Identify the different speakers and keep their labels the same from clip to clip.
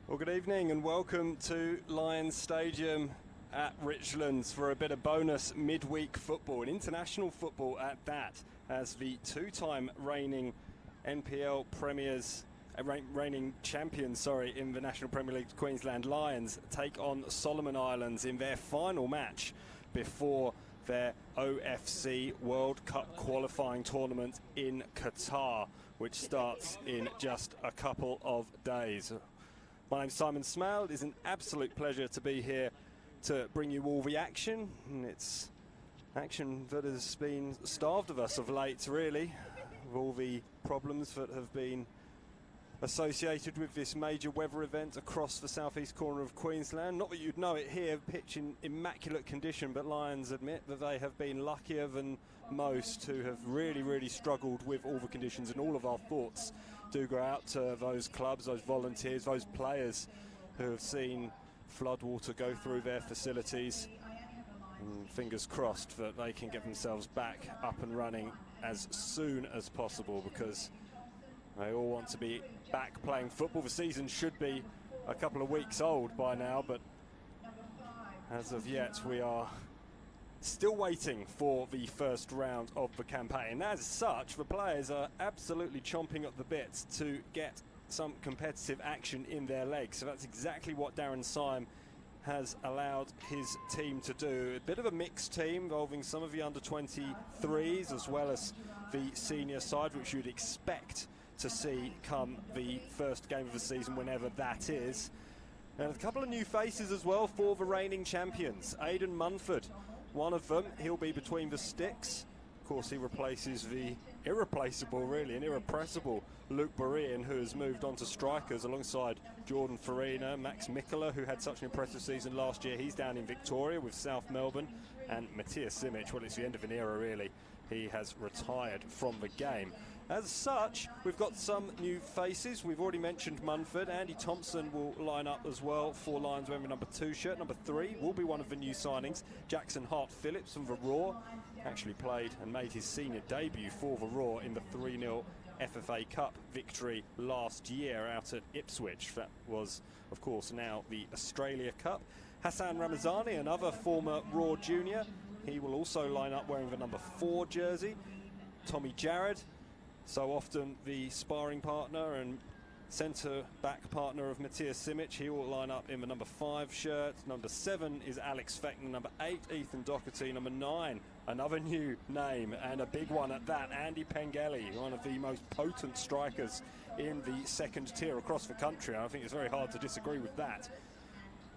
Speaker 1: Well, good evening and welcome to Lions Stadium at Richlands for a bit of bonus midweek football, and international football at that, as the two-time reigning NPL premiers, reigning champions, in the National Premier League, Queensland Lions take on Solomon Islands in their final match before their OFC World Cup qualifying tournament in Qatar, which starts in just a couple of days. My name's Simon Smale. It is an absolute pleasure to be here to bring you all the action. And it's action that has been starved of us of late, really, with all the problems that have been associated with this major weather event across the southeast corner of Queensland. Not that you'd know it here, pitch in immaculate condition, but Lions admit that they have been luckier than most who have really struggled with all the conditions, and all of our thoughts do go out to those clubs, those volunteers, those players who have seen floodwater go through their facilities. And fingers crossed that they can get themselves back up and running as soon as possible, because they all want to be back playing football. The season should be a couple of weeks old by now, but as of yet we are still waiting for the first round of the campaign. As such, the players are absolutely chomping at the bit to get some competitive action in their legs. So that's exactly what Darren Syme has allowed his team to do. A bit of a mixed team involving some of the under-23s as well as the senior side, which you'd expect to see come the first game of the season, whenever that is. And a couple of new faces as well for the reigning champions. Aidan Munford, one of them. He'll be between the sticks. Of course, he replaces the irreplaceable, really, and irrepressible Luke Berean, who has moved on to strikers alongside Jordan Farina. Max Mikkola, who had such an impressive season last year, he's down in Victoria with South Melbourne. And Matthias Simic, well, it's the end of an era, really. He has retired from the game. As such, we've got some new faces. We've already mentioned Munford. Andy Thompson will line up as well for Lions wearing number 2 shirt. Number 3 will be one of the new signings. Jackson Hart-Phillips from the Raw actually played and made his senior debut for the Raw in the 3-0 FFA Cup victory last year out at Ipswich. That was, of course, now the Australia Cup. Hassan Ramazani, another former Raw junior. He will also line up wearing the number 4 jersey. Tommy Jarrett, so often the sparring partner and centre-back partner of Matthias Simic. He will line up in the number 5 shirt. Number 7 is Alex Feckner. Number 8, Ethan Doherty. Number 9, another new name, and a big one at that, Andy Pengelly, one of the most potent strikers in the second tier across the country. I think it's very hard to disagree with that.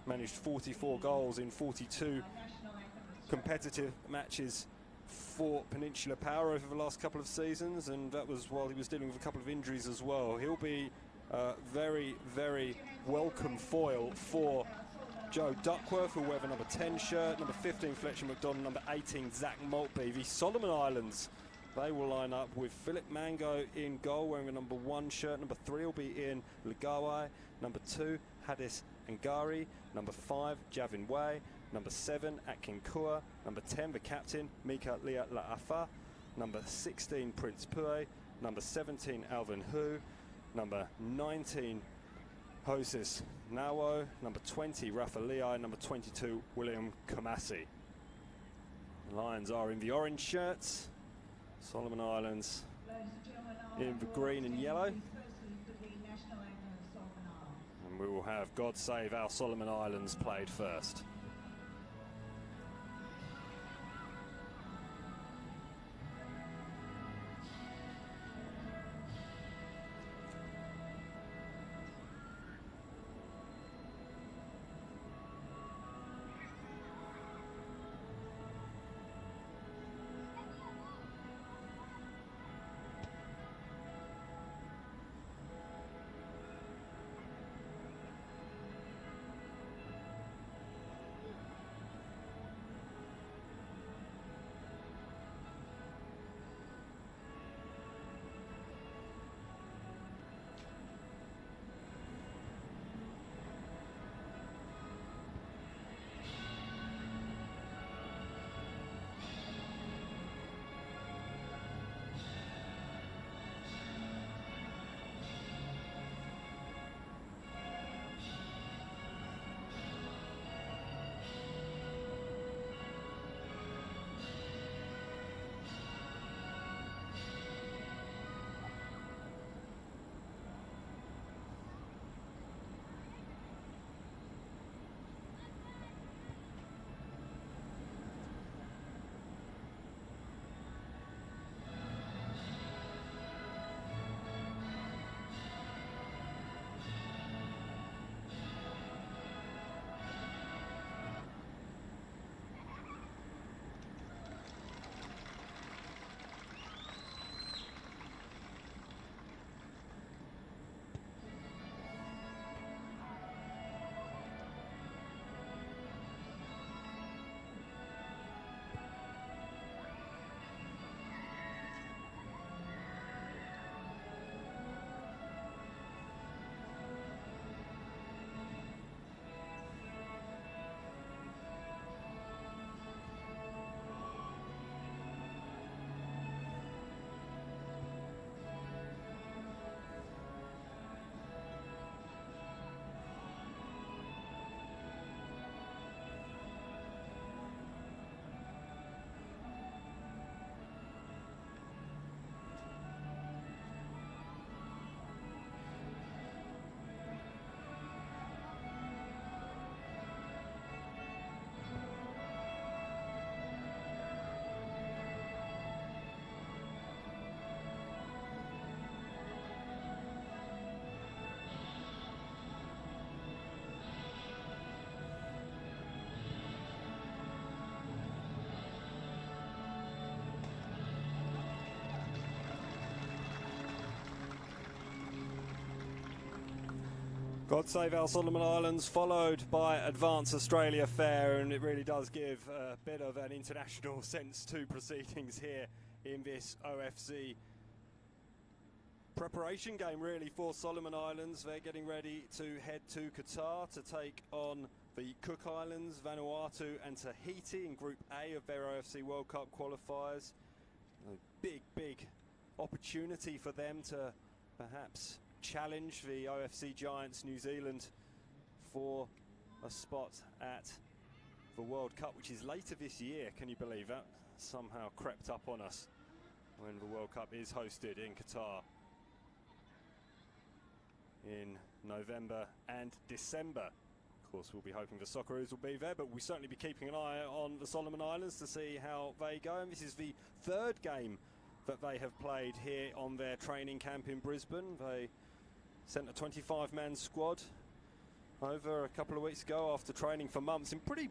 Speaker 1: Managed 44 goals in 42 competitive matches for Peninsula Power over the last couple of seasons, and that was while he was dealing with a couple of injuries as well. He'll be very welcome foil for Joe Duckworth will wear the number 10 shirt, number 15 Fletcher McDonald, number 18 Zach Maltby. The Solomon Islands, they will line up with Philip Mango in goal wearing the number 1 shirt. Number 3 will be Ian Ligawai, number 2 Hadis Ngari, number 5 Javin Way, number 7 Atkin Kua, number 10 the captain Mika Lia La'afa, number 16 Prince Pue, number 17 Alvin Hu, number 19 Hoses Nawo, number 20 Rafa Lei, number 22 William Kamasi. Lions are in the orange shirts, Solomon Islands in the green and yellow. And we will have God Save Our Solomon Islands played first. God Save Our Solomon Islands, followed by Advance Australia Fair, and it really does give a bit of an international sense to proceedings here in this OFC preparation game really for Solomon Islands. They're getting ready to head to Qatar to take on the Cook Islands, Vanuatu and Tahiti in Group A of their OFC World Cup qualifiers. A big opportunity for them to perhaps challenge the OFC giants New Zealand for a spot at the World Cup, which is later this year. Can you believe that? Somehow crept up on us when the World Cup is hosted in Qatar in November and December. Of course, we'll be hoping the Socceroos will be there, but we'll certainly be keeping an eye on the Solomon Islands to see how they go. And this is the third game that they have played here on their training camp in Brisbane. They sent a 25-man squad over a couple of weeks ago after training for months in pretty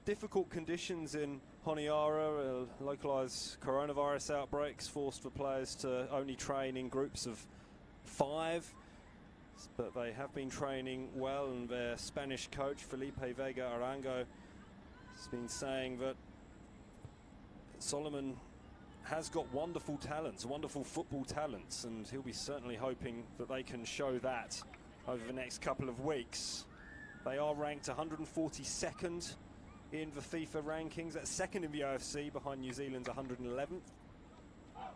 Speaker 1: difficult conditions in Honiara. Localised coronavirus outbreaks forced the players to only train in groups of 5. but they have been training well, and their Spanish coach Felipe Vega Arango has been saying that Solomon has got wonderful talents, wonderful football talents, and he'll be certainly hoping that they can show that over the next couple of weeks. They are ranked 142nd in the FIFA rankings. That's second in the OFC, behind New Zealand's 111th.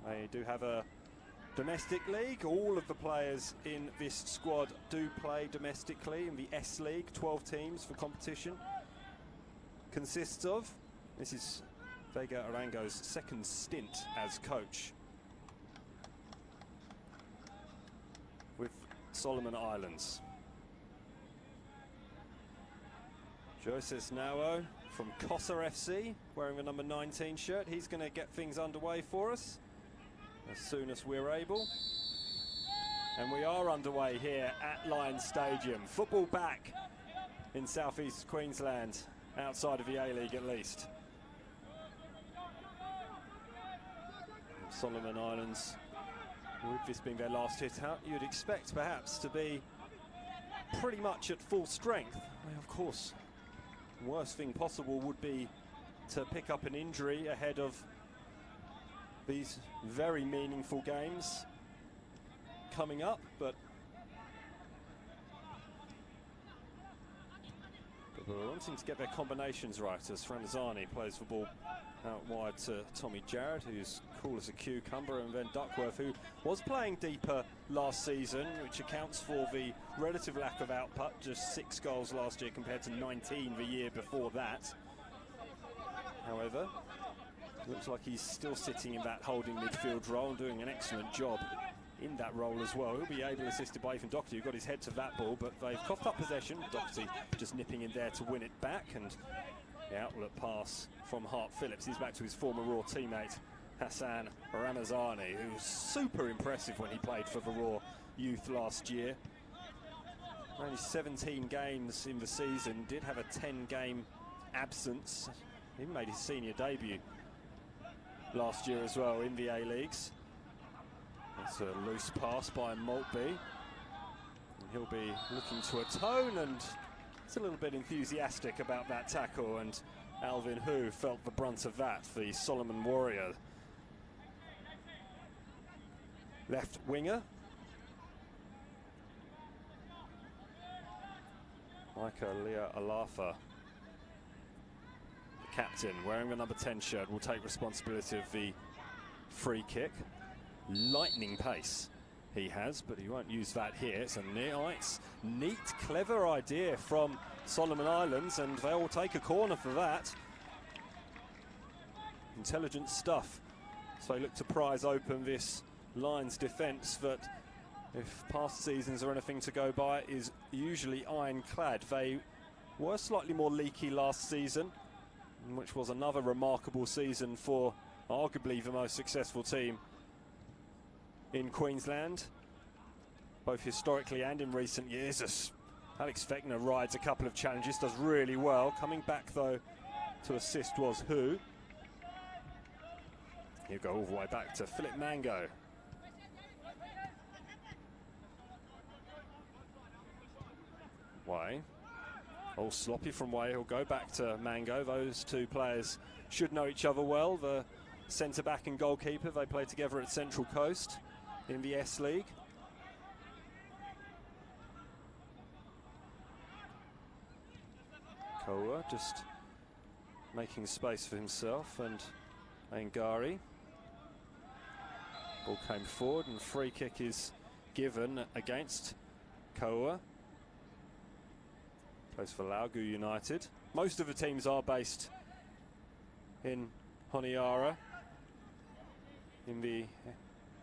Speaker 1: They do have a domestic league. All of the players in this squad do play domestically in the S League. 12 teams for competition consists of. This is Vega Arango's second stint as coach with Solomon Islands. Jose Snao from Qatar FC, wearing the number 19 shirt. He's going to get things underway for us as soon as we're able. And we are underway here at Lions Stadium. Football back in southeast Queensland, outside of the A-League at least. Solomon Islands, with this being their last hit out, you'd expect perhaps to be pretty much at full strength. Well, of course, the worst thing possible would be to pick up an injury ahead of these very meaningful games coming up, but we're wanting to get their combinations right as Ramazani plays the ball out wide to Tommy Jarrett, who's cool as a cucumber, and then Duckworth, who was playing deeper last season, which accounts for the relative lack of output. Just 6 goals last year compared to 19 the year before that. However, looks like he's still sitting in that holding midfield role and doing an excellent job in that role as well. He'll be able, assisted by Ethan Doherty, who got his head to that ball, but they've coughed up possession. Doherty just nipping in there to win it back, and the outlet pass from Hart Phillips. He's back to his former Raw teammate Hassan Ramazani, who was super impressive when he played for the Raw youth last year. Only 17 games in the season, did have a 10-game absence. He made his senior debut last year as well in the A-Leagues. That's a loose pass by Maltby. And he'll be looking to atone, and it's a little bit enthusiastic about that tackle, and Alvin Hu felt the brunt of that, the Solomon Warrior. Left winger. Micah Leah Alafa, the captain, wearing the number 10 shirt, will take responsibility of the free kick. Lightning pace he has, but he won't use that here. It's a nice, neat, clever idea from Solomon Islands, and they'll take a corner for that. Intelligent stuff. So they look to prise open this Lions defence that, if past seasons are anything to go by, is usually ironclad. They were slightly more leaky last season, which was another remarkable season for arguably the most successful team in Queensland, both historically and in recent years. Alex Fechner rides a couple of challenges, does really well. Coming back though to assist was Hu. He'll go all the way back to Philip Mango. Way. All sloppy from Way. He'll go back to Mango. Those two players should know each other well. The centre-back and goalkeeper, they play together at Central Coast in the S League. Koa just making space for himself, and Angari. Ball came forward, and free kick is given against Koa. Plays for Laugu United. Most of the teams are based in Honiara in the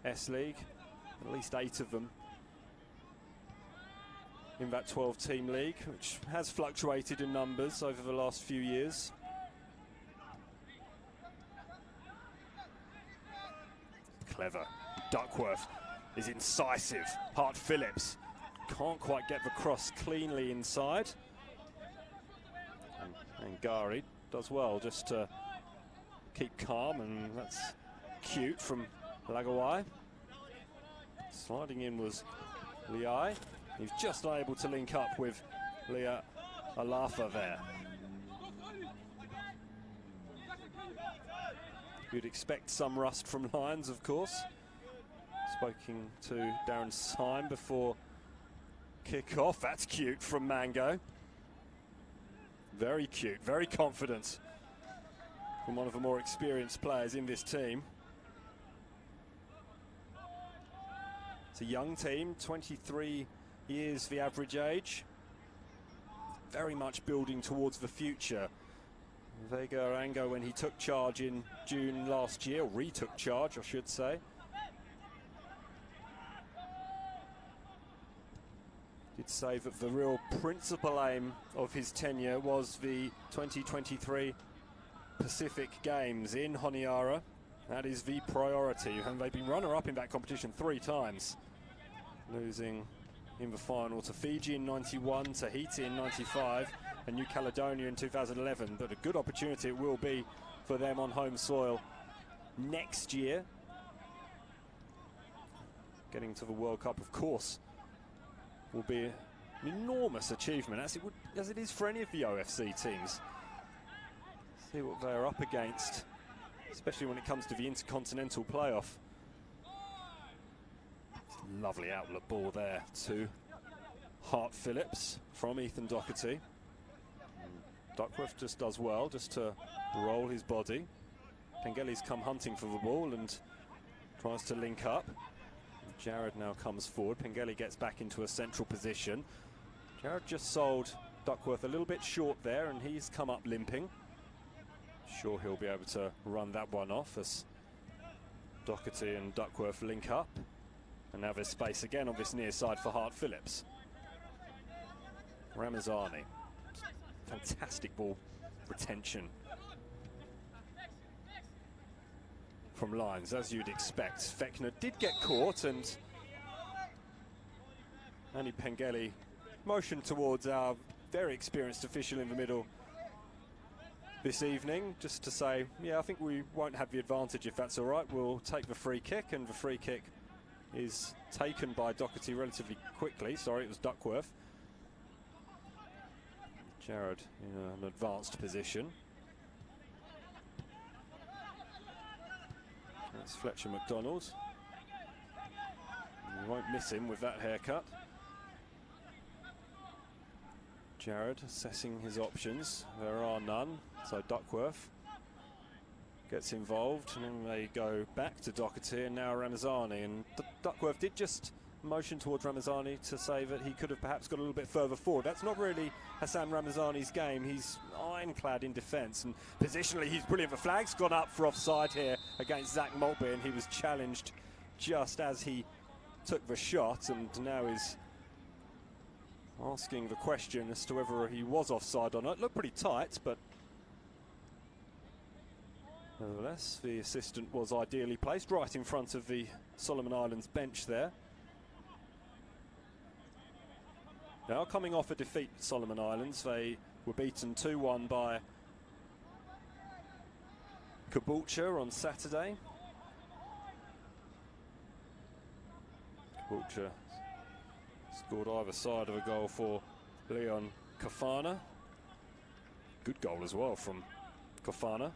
Speaker 1: S League, at least 8 of them in that 12-team league, which has fluctuated in numbers over the last few years. Clever. Duckworth is incisive. Hart Phillips can't quite get the cross cleanly inside. And Gari does well just to keep calm, and that's cute from Lagawai. Sliding in was Liai. He's just able to link up with Leah Alafa there. You'd expect some rust from Lions, of course. Spoken to Darren Syme before kick-off. That's cute from Mango. Very cute, very confident from one of the more experienced players in this team. It's a young team, 23 years the average age. Very much building towards the future. Vega Arango, when he took charge in June last year, or retook charge, I should say, did say that the real principal aim of his tenure was the 2023 Pacific Games in Honiara. That is the priority, and they've been runner-up in that competition 3 times, losing in the final to Fiji in 91, Tahiti in 95, and New Caledonia in 2011. But a good opportunity it will be for them on home soil next year. Getting to the World Cup, of course, will be an enormous achievement, as it is for any of the OFC teams. See what they're up against, especially when it comes to the intercontinental playoff. Lovely outlet ball there to Hart Phillips from Ethan Doherty. Duckworth just does well just to roll his body. Pengeli's come hunting for the ball and tries to link up. Jared now comes forward. Pengeli gets back into a central position. Jared just sold Duckworth a little bit short there, and he's come up limping. Sure, he'll be able to run that one off as Doherty and Duckworth link up. And now there's space again on this near side for Hart Phillips. Ramazani. Fantastic ball retention from Lions, as you'd expect. Fechner did get caught, and Andy Pengeli motioned towards our very experienced official in the middle this evening, just to say, yeah, I think we won't have the advantage if that's all right. We'll take the free kick, and the free kick is taken by Doherty relatively quickly. Sorry, it was Duckworth. Jared in an advanced position. That's Fletcher McDonald. You won't miss him with that haircut. Jared assessing his options. There are none, so Duckworth gets involved, and then they go back to Doherty, and now Ramazani. And Duckworth did just motion towards Ramazani to say that he could have perhaps got a little bit further forward. That's not really Hassan Ramazani's game. He's ironclad in defence, and positionally he's brilliant. The flag's gone up for offside here against Zach Maltby, and he was challenged just as he took the shot, and now is asking the question as to whether he was offside or not. It looked pretty tight, but nevertheless, the assistant was ideally placed right in front of the Solomon Islands bench there. Now, coming off a defeat at Solomon Islands, they were beaten 2-1 by Caboolture on Saturday. Caboolture scored either side of a goal for Leon Kafana. Good goal as well from Kafana.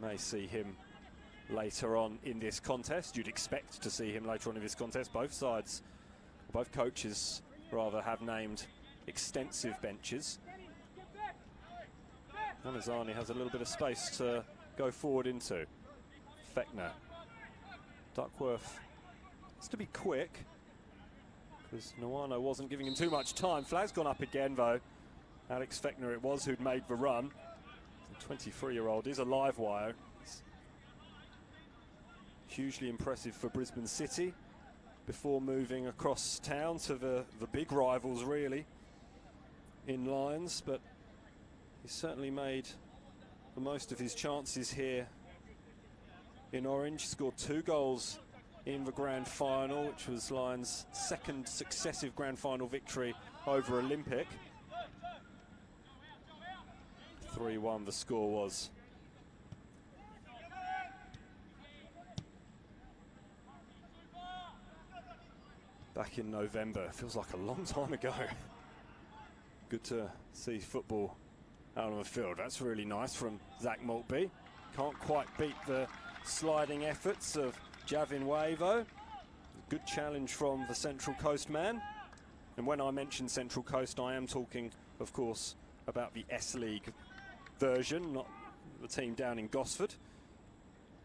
Speaker 1: May see him later on in this contest. You'd expect to see him later on in this contest. Both sides, both coaches rather, have named extensive benches. Ramazani has a little bit of space to go forward into. Fechner. Duckworth has to be quick, because Nwano wasn't giving him too much time. Flag's gone up again, though. Alex Fechner it was who'd made the run. The 23-year-old is a live wire. It's hugely impressive for Brisbane City before moving across town to the big rivals, really, in Lions. But he's certainly made the most of his chances here in Orange. Scored 2 goals in the grand final, which was Lions' second successive grand final victory over Olympic. 3-1 the score was. back in November. It feels like a long time ago. Good to see football out on the field. That's really nice from Zach Maltby. Can't quite beat the sliding efforts of Javin Way, though. Good challenge from the Central Coast man. And when I mention Central Coast, I am talking, of course, about the S-League version, not the team down in Gosford,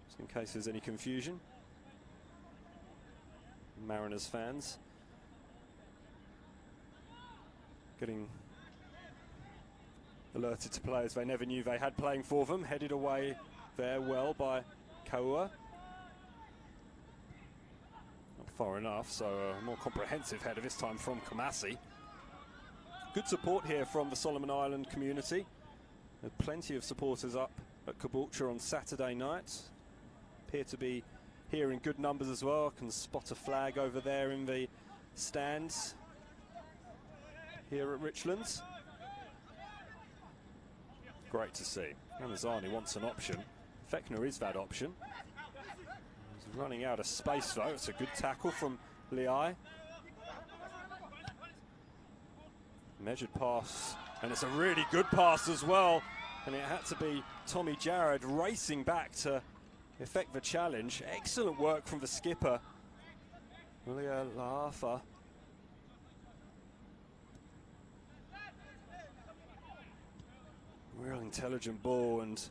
Speaker 1: just in case there's any confusion. Mariners fans getting alerted to players they never knew they had playing for them. Headed away there well by Kaua. Not far enough, so a more comprehensive header this time from Kamasi. Good support here from the Solomon Island community. There are plenty of supporters up at Caboolture on Saturday night. Appear to be here in good numbers as well. I can spot a flag over there in the stands here at Richlands. Great to see. Ramazani wants an option. Fechner is that option. He's running out of space though. It's a good tackle from Liai. Measured pass, and it's a really good pass as well. And it had to be Tommy Jarrod racing back to effect the challenge. Excellent work from the skipper, Leah Laafa. Real intelligent ball, and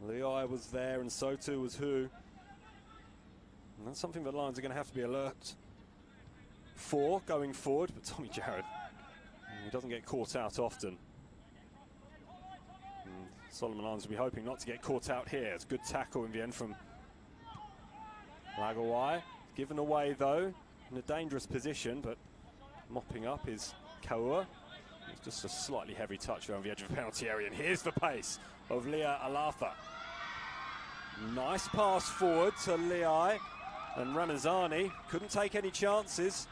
Speaker 1: Liai was there, and so too was Hu. And that's something that Lions are going to have to be alert for going forward. But Tommy Jarrod, he doesn't get caught out often. And Solomon Islands will be hoping not to get caught out here. It's a good tackle in the end from Lagawai. Given away though, in a dangerous position, but mopping up is Kaua. It's just a slightly heavy touch around the edge of the penalty area, and here's the pace of Leah Alafa. Nice pass forward to Liai, and Ramazani couldn't take any chances.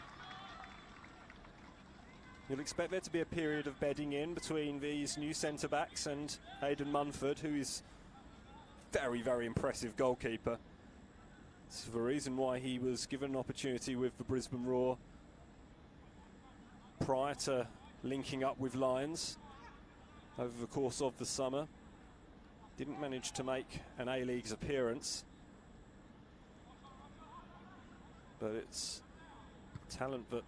Speaker 1: You'll expect there to be a period of bedding in between these new centre-backs and Aidan Munford, who is very, very impressive goalkeeper. It's the reason why he was given an opportunity with the Brisbane Roar prior to linking up with Lions over the course of the summer. Didn't manage to make an A-League's appearance, but it's talent that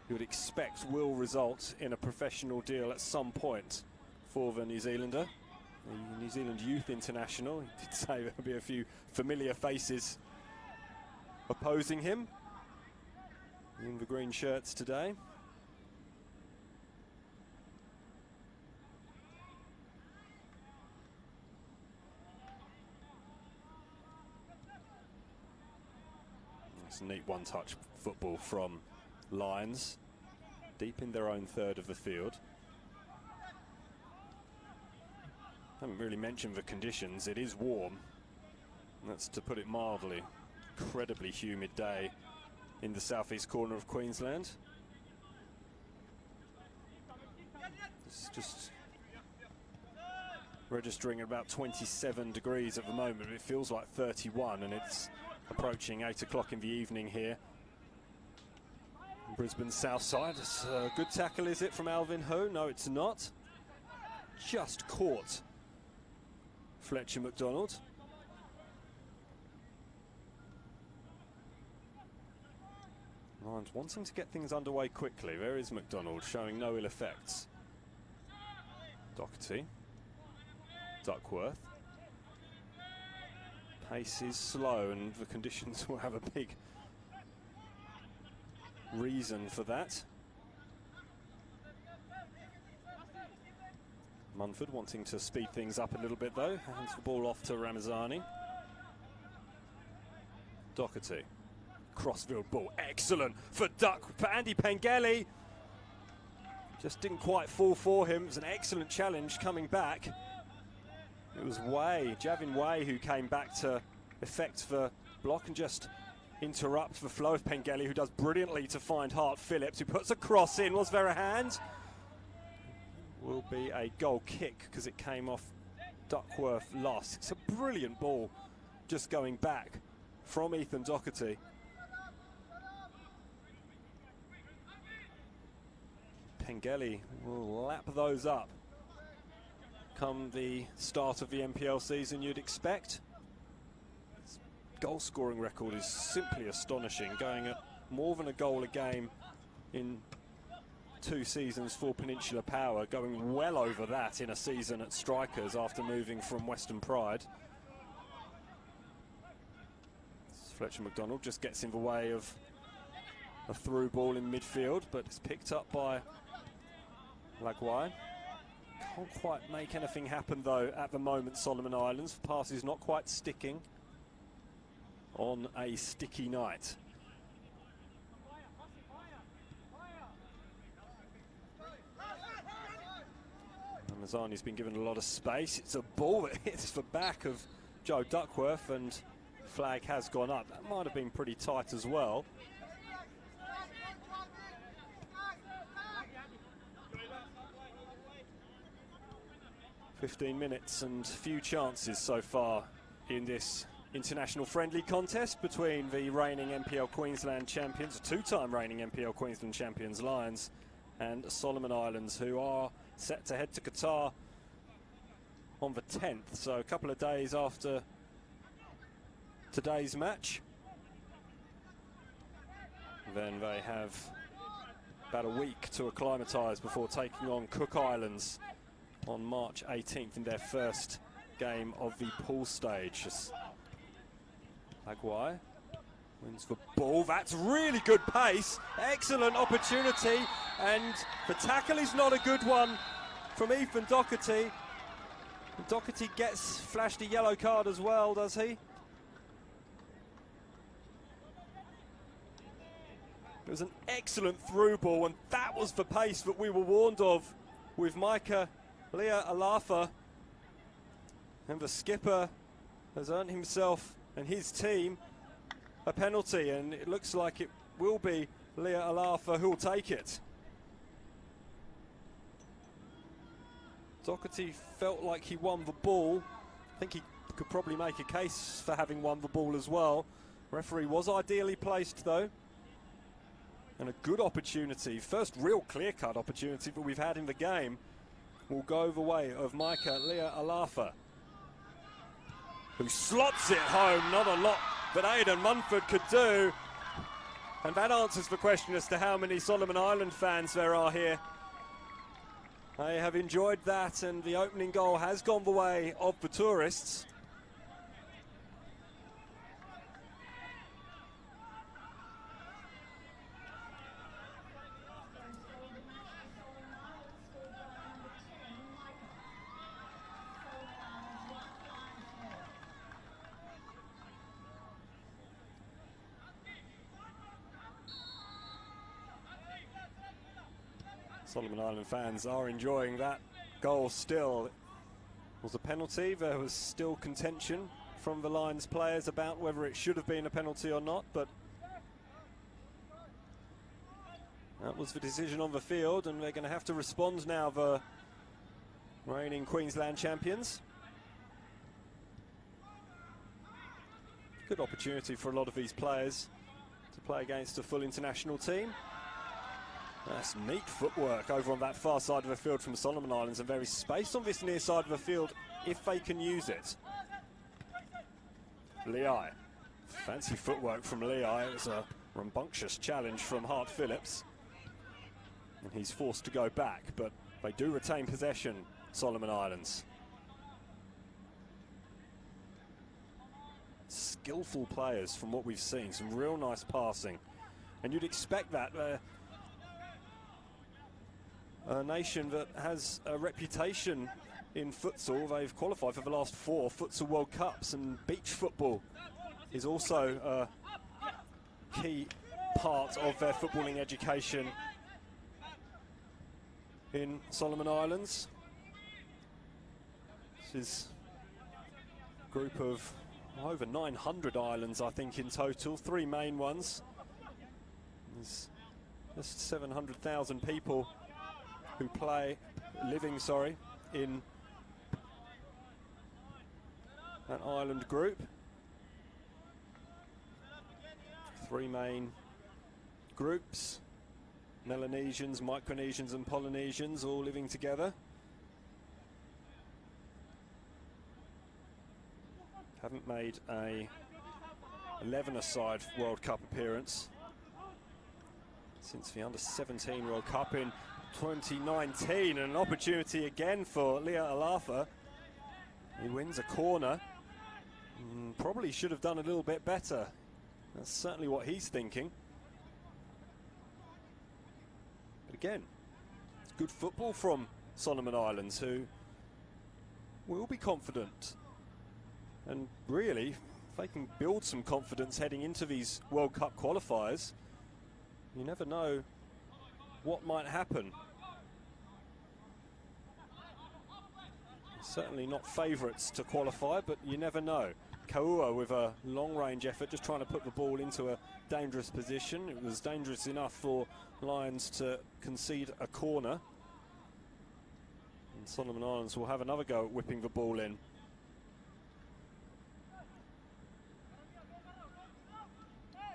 Speaker 1: you would expect will result in a professional deal at some point for the New Zealander. The New Zealand Youth International, he did say there'll be a few familiar faces opposing him in the green shirts today. It's a neat one-touch football from Lions, deep in their own third of the field. Haven't really mentioned the conditions. It is warm. That's, to put it mildly, incredibly humid day in the southeast corner of Queensland. It's just registering at about 27 degrees at the moment. It feels like 31, and it's approaching 8 o'clock in the evening here. Brisbane's south side. It's a good tackle, is it, from Alvin Ho? No, it's not. Just caught Fletcher McDonald. Lions wanting to get things underway quickly. There is McDonald showing no ill effects. Doherty. Duckworth. Pace is slow, and the conditions will have a big reason for that. Munford wanting to speed things up a little bit though. Hands the ball off to Ramazani. Doherty. Crossfield ball. Excellent for Andy Pengelly. Just didn't quite fall for him. It was an excellent challenge coming back. It was Way, Javin Way, who came back to effect the block and just interrupt the flow of Pengelly, who does brilliantly to find Hart Phillips, who puts a cross in. Was there a hand? Will be a goal kick because it came off Duckworth last. It's a brilliant ball just going back from Ethan Doherty. Pengelly will lap those up come the start of the NPL season, you'd expect. His goal scoring record is simply astonishing, going at more than a goal a game in 2 seasons for Peninsula Power, going well over that in a season at Strikers after moving from Western Pride. Fletcher McDonald just gets in the way of a through ball in midfield, but it's picked up by Lagwai. Can't quite make anything happen though at the moment, Solomon Islands. The pass is not quite sticking on a sticky night. Mazzani's been given a lot of space. It's a ball that hits the back of Joe Duckworth, and flag has gone up. That might have been pretty tight as well. "15 minutes and few chances so far in this international friendly contest between the reigning NPL Queensland champions, 2-time reigning NPL Queensland champions Lions, and Solomon Islands, who are set to head to Qatar on the 10th, so a couple of days after today's match. Then they have about a week to acclimatise before taking on Cook Islands on March 18th in their first game of the pool stage. Lagwai wins the ball. That's really good pace. Excellent opportunity. And the tackle is not a good one from Ethan Doherty. Doherty gets flashed a yellow card as well, does he? It was an excellent through ball, and that was the pace that we were warned of with Micah Leah Alafa. And the skipper has earned himself and his team a penalty, and it looks like it will be Leah Alafa who will take it. Doherty felt like he won the ball. I think he could probably make a case for having won the ball as well. Referee was ideally placed though. And a good opportunity, first real clear-cut opportunity that we've had in the game, will go the way of Micah Leah Alafa, who slots it home. Not a lot that Aidan Munford could do. And that answers the question as to how many Solomon Island fans there are here. They have enjoyed that, and the opening goal has gone the way of the tourists. Solomon Island fans are enjoying that goal still. It was a penalty. There was still contention from the Lions players about whether it should have been a penalty or not, but that was the decision on the field, and they're going to have to respond now, the reigning Queensland champions. Good opportunity for a lot of these players to play against a full international team. That's neat footwork over on that far side of the field from Solomon Islands, and there is space on this near side of the field if they can use it. Lei. Fancy footwork from Lei. It was a rambunctious challenge from Hart Phillips. And he's forced to go back, but they do retain possession, Solomon Islands. Skillful players from what we've seen, some real nice passing. And you'd expect that. A nation that has a reputation in futsal. They've qualified for the last 4 Futsal World Cups, and beach football is also a key part of their footballing education in Solomon Islands. This is a group of over 900 islands, I think, in total. 3 main ones. There's just 700,000 people who living in that island group. 3 main groups. Melanesians, Micronesians and Polynesians all living together. Haven't made a 11-a-side World Cup appearance since the Under-17 World Cup in 2019, and an opportunity again for Leah Alafa. He wins a corner. Probably should have done a little bit better. That's certainly what he's thinking. But again, it's good football from Solomon Islands, who will be confident. And really, if they can build some confidence heading into these World Cup qualifiers, you never know what might happen. Certainly not favourites to qualify, but you never know. Kaua with a long-range effort, just trying to put the ball into a dangerous position. It was dangerous enough for Lions to concede a corner. And Solomon Islands will have another go at whipping the ball in.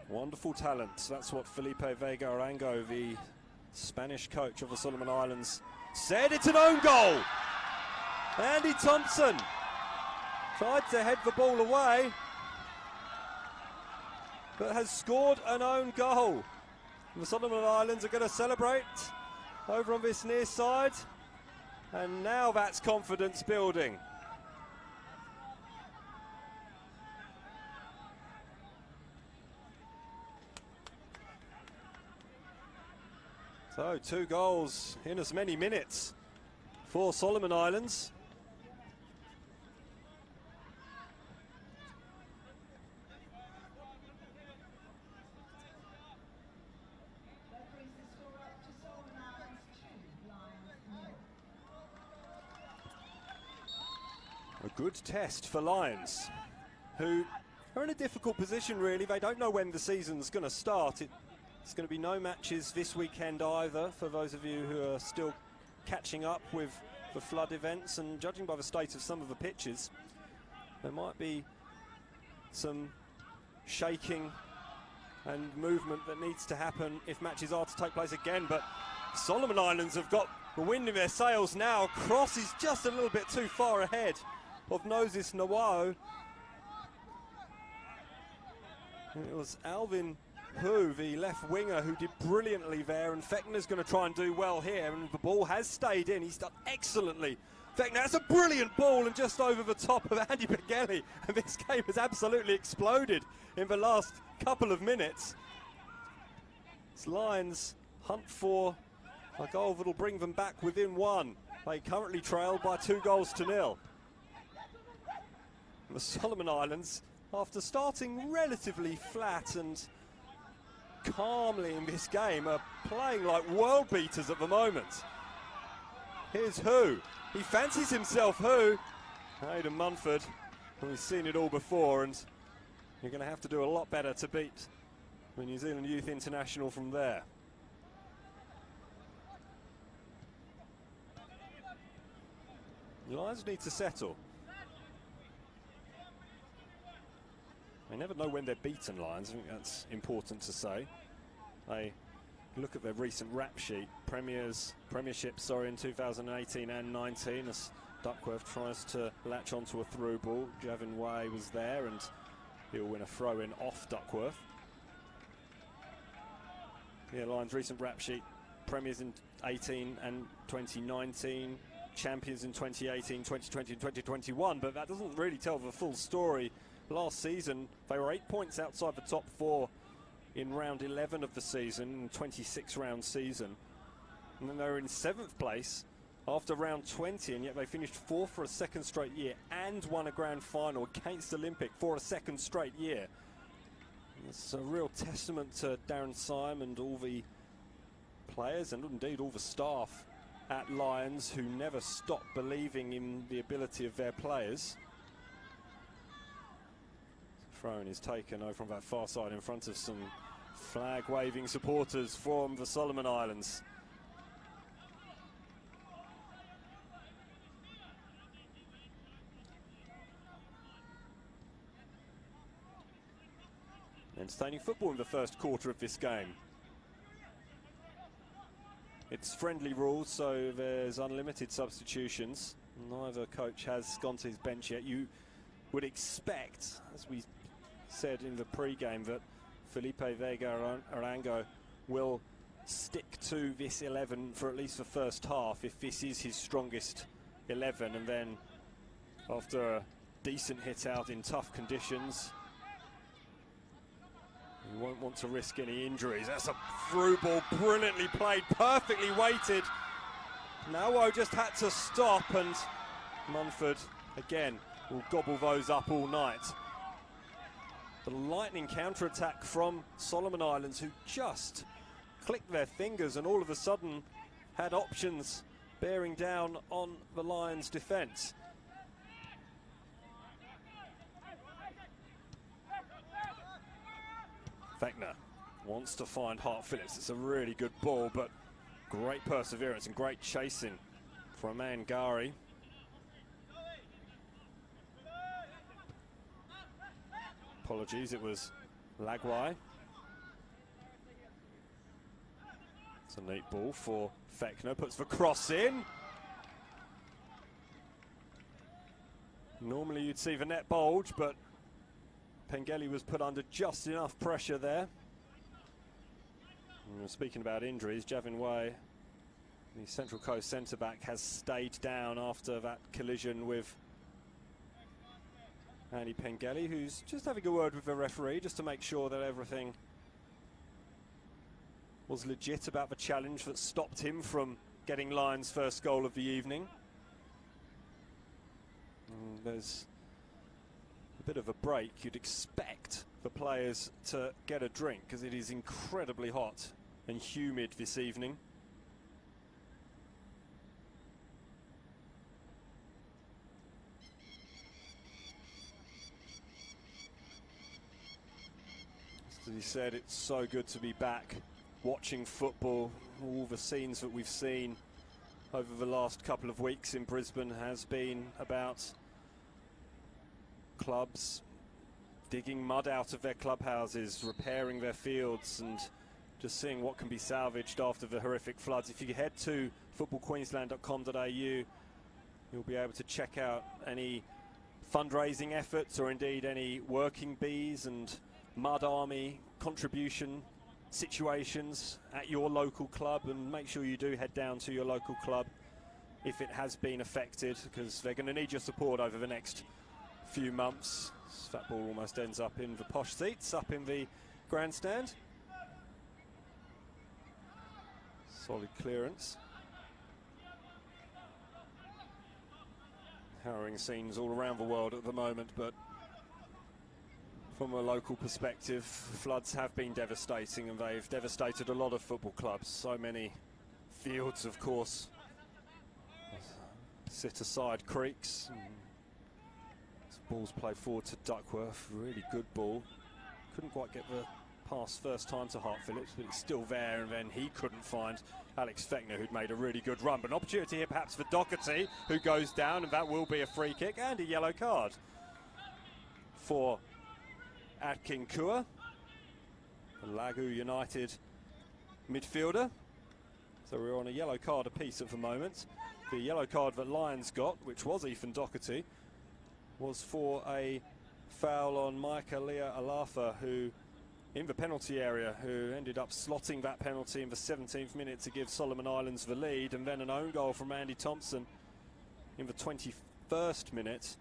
Speaker 1: Wonderful talent. That's what Felipe Vega Arango, the Spanish coach of the Solomon Islands, said. It's an own goal. Andy Thompson tried to head the ball away, but has scored an own goal. The Solomon Islands are going to celebrate over on this near side, and now that's confidence building. So 2 goals in as many minutes for Solomon Islands. A good test for Lions, who are in a difficult position really. They don't know when the season's going to start. It's going to be no matches this weekend either, for those of you who are still catching up with the flood events, and judging by the state of some of the pitches, there might be some shaking and movement that needs to happen if matches are to take place again. But Solomon Islands have got the wind in their sails now. Cross is just a little bit too far ahead of Noses Nawao. It was Alvin Hu, the left winger, who did brilliantly there, and Fechner's going to try and do well here, and the ball has stayed in. He's done excellently. Fechner, that's a brilliant ball, and just over the top of Andy Begeli, and this game has absolutely exploded in the last couple of minutes. It's Lions hunt for a goal that'll bring them back within 1. They currently trail by 2-0. The Solomon Islands, after starting relatively flat and calmly in this game, are playing like world beaters at the moment. Here's Hu. He fancies himself Hu. Aidan Munford. We've seen it all before, and you're going to have to do a lot better to beat the New Zealand Youth International from there. The Lions need to settle. They never know when they're beaten, Lions. I think that's important to say. They look at their recent rap sheet, Premiership, in 2018 and 19, as Duckworth tries to latch onto a through ball. Javin Way was there, and he'll win a throw-in off Duckworth. Yeah, Lions' recent rap sheet, Premiers in 18 and 2019, Champions in 2018, 2020 and 2021, but that doesn't really tell the full story. Last season, they were 8 points outside the top 4 in round 11 of the season, 26-round season. And then they were in 7th place after round 20, and yet they finished 4th for a second straight year and won a grand final against Olympic for a second straight year. It's a real testament to Darren Syme and all the players, and indeed all the staff at Lions, who never stop believing in the ability of their players. Throw-in is taken over from that far side in front of some flag-waving supporters from the Solomon Islands. Entertaining football in the first quarter of this game. It's friendly rules, so there's unlimited substitutions. Neither coach has gone to his bench yet. You would expect, as we said in the pre-game, that Felipe Vega Arango will stick to this 11 for at least the first half if this is his strongest 11, and then after a decent hit out in tough conditions, you won't want to risk any injuries. That's a through ball, brilliantly played, perfectly weighted. Nawo just had to stop, and Munford again will gobble those up all night. The lightning counter-attack from Solomon Islands, who just clicked their fingers and all of a sudden had options bearing down on the Lions' defence. Fechner wants to find Hart Phillips. It's a really good ball, but great perseverance and great chasing from Mangari. Apologies, it was Lagwai. It's a neat ball for Fechner, puts the cross in. Normally you'd see the net bulge, but Pengeli was put under just enough pressure there. And speaking about injuries, Javin Way, the Central Coast centre-back, has stayed down after that collision with Andy Pengeli, who's just having a word with the referee just to make sure that everything was legit about the challenge that stopped him from getting Lions' first goal of the evening. And there's a bit of a break. You'd expect the players to get a drink because it is incredibly hot and humid this evening. As he said, it's so good to be back watching football. All the scenes that we've seen over the last couple of weeks in Brisbane has been about clubs digging mud out of their clubhouses, repairing their fields, and just seeing what can be salvaged after the horrific floods. If you head to footballqueensland.com.au, you'll be able to check out any fundraising efforts or indeed any working bees and mud army contribution situations at your local club, and make sure you do head down to your local club if it has been affected, because they're going to need your support over the next few months. That ball almost ends up in the posh seats up in the grandstand. Solid clearance. Harrowing scenes all around the world at the moment, but from a local perspective, floods have been devastating, and they've devastated a lot of football clubs. So many fields, of course, sit aside creeks. This ball's played forward to Duckworth. Really good ball. Couldn't quite get the pass first time to Hart Phillips, but it's still there, and then he couldn't find Alex Fechner, who'd made a really good run. But an opportunity here perhaps for Doherty, who goes down, and that will be a free kick and a yellow card for Atkin Kua, the Lagu United midfielder. So we're on a yellow card apiece at the moment. The yellow card that Lions got, which was Ethan Doherty, was for a foul on Micah Leah Alafa, who in the penalty area, who ended up slotting that penalty in the 17th minute to give Solomon Islands the lead, and then an own goal from Andy Thompson in the 21st minute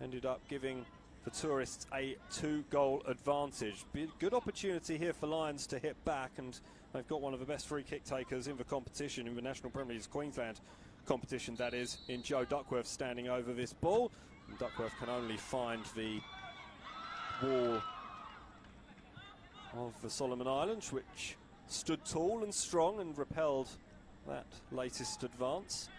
Speaker 1: ended up giving the Tourists a 2-goal advantage. Be a good opportunity here for Lions to hit back, and they've got one of the best free kick takers in the competition, in the National Premier League's Queensland competition, that is, in Joe Duckworth, standing over this ball. And Duckworth can only find the wall of the Solomon Islands, which stood tall and strong and repelled that latest advance.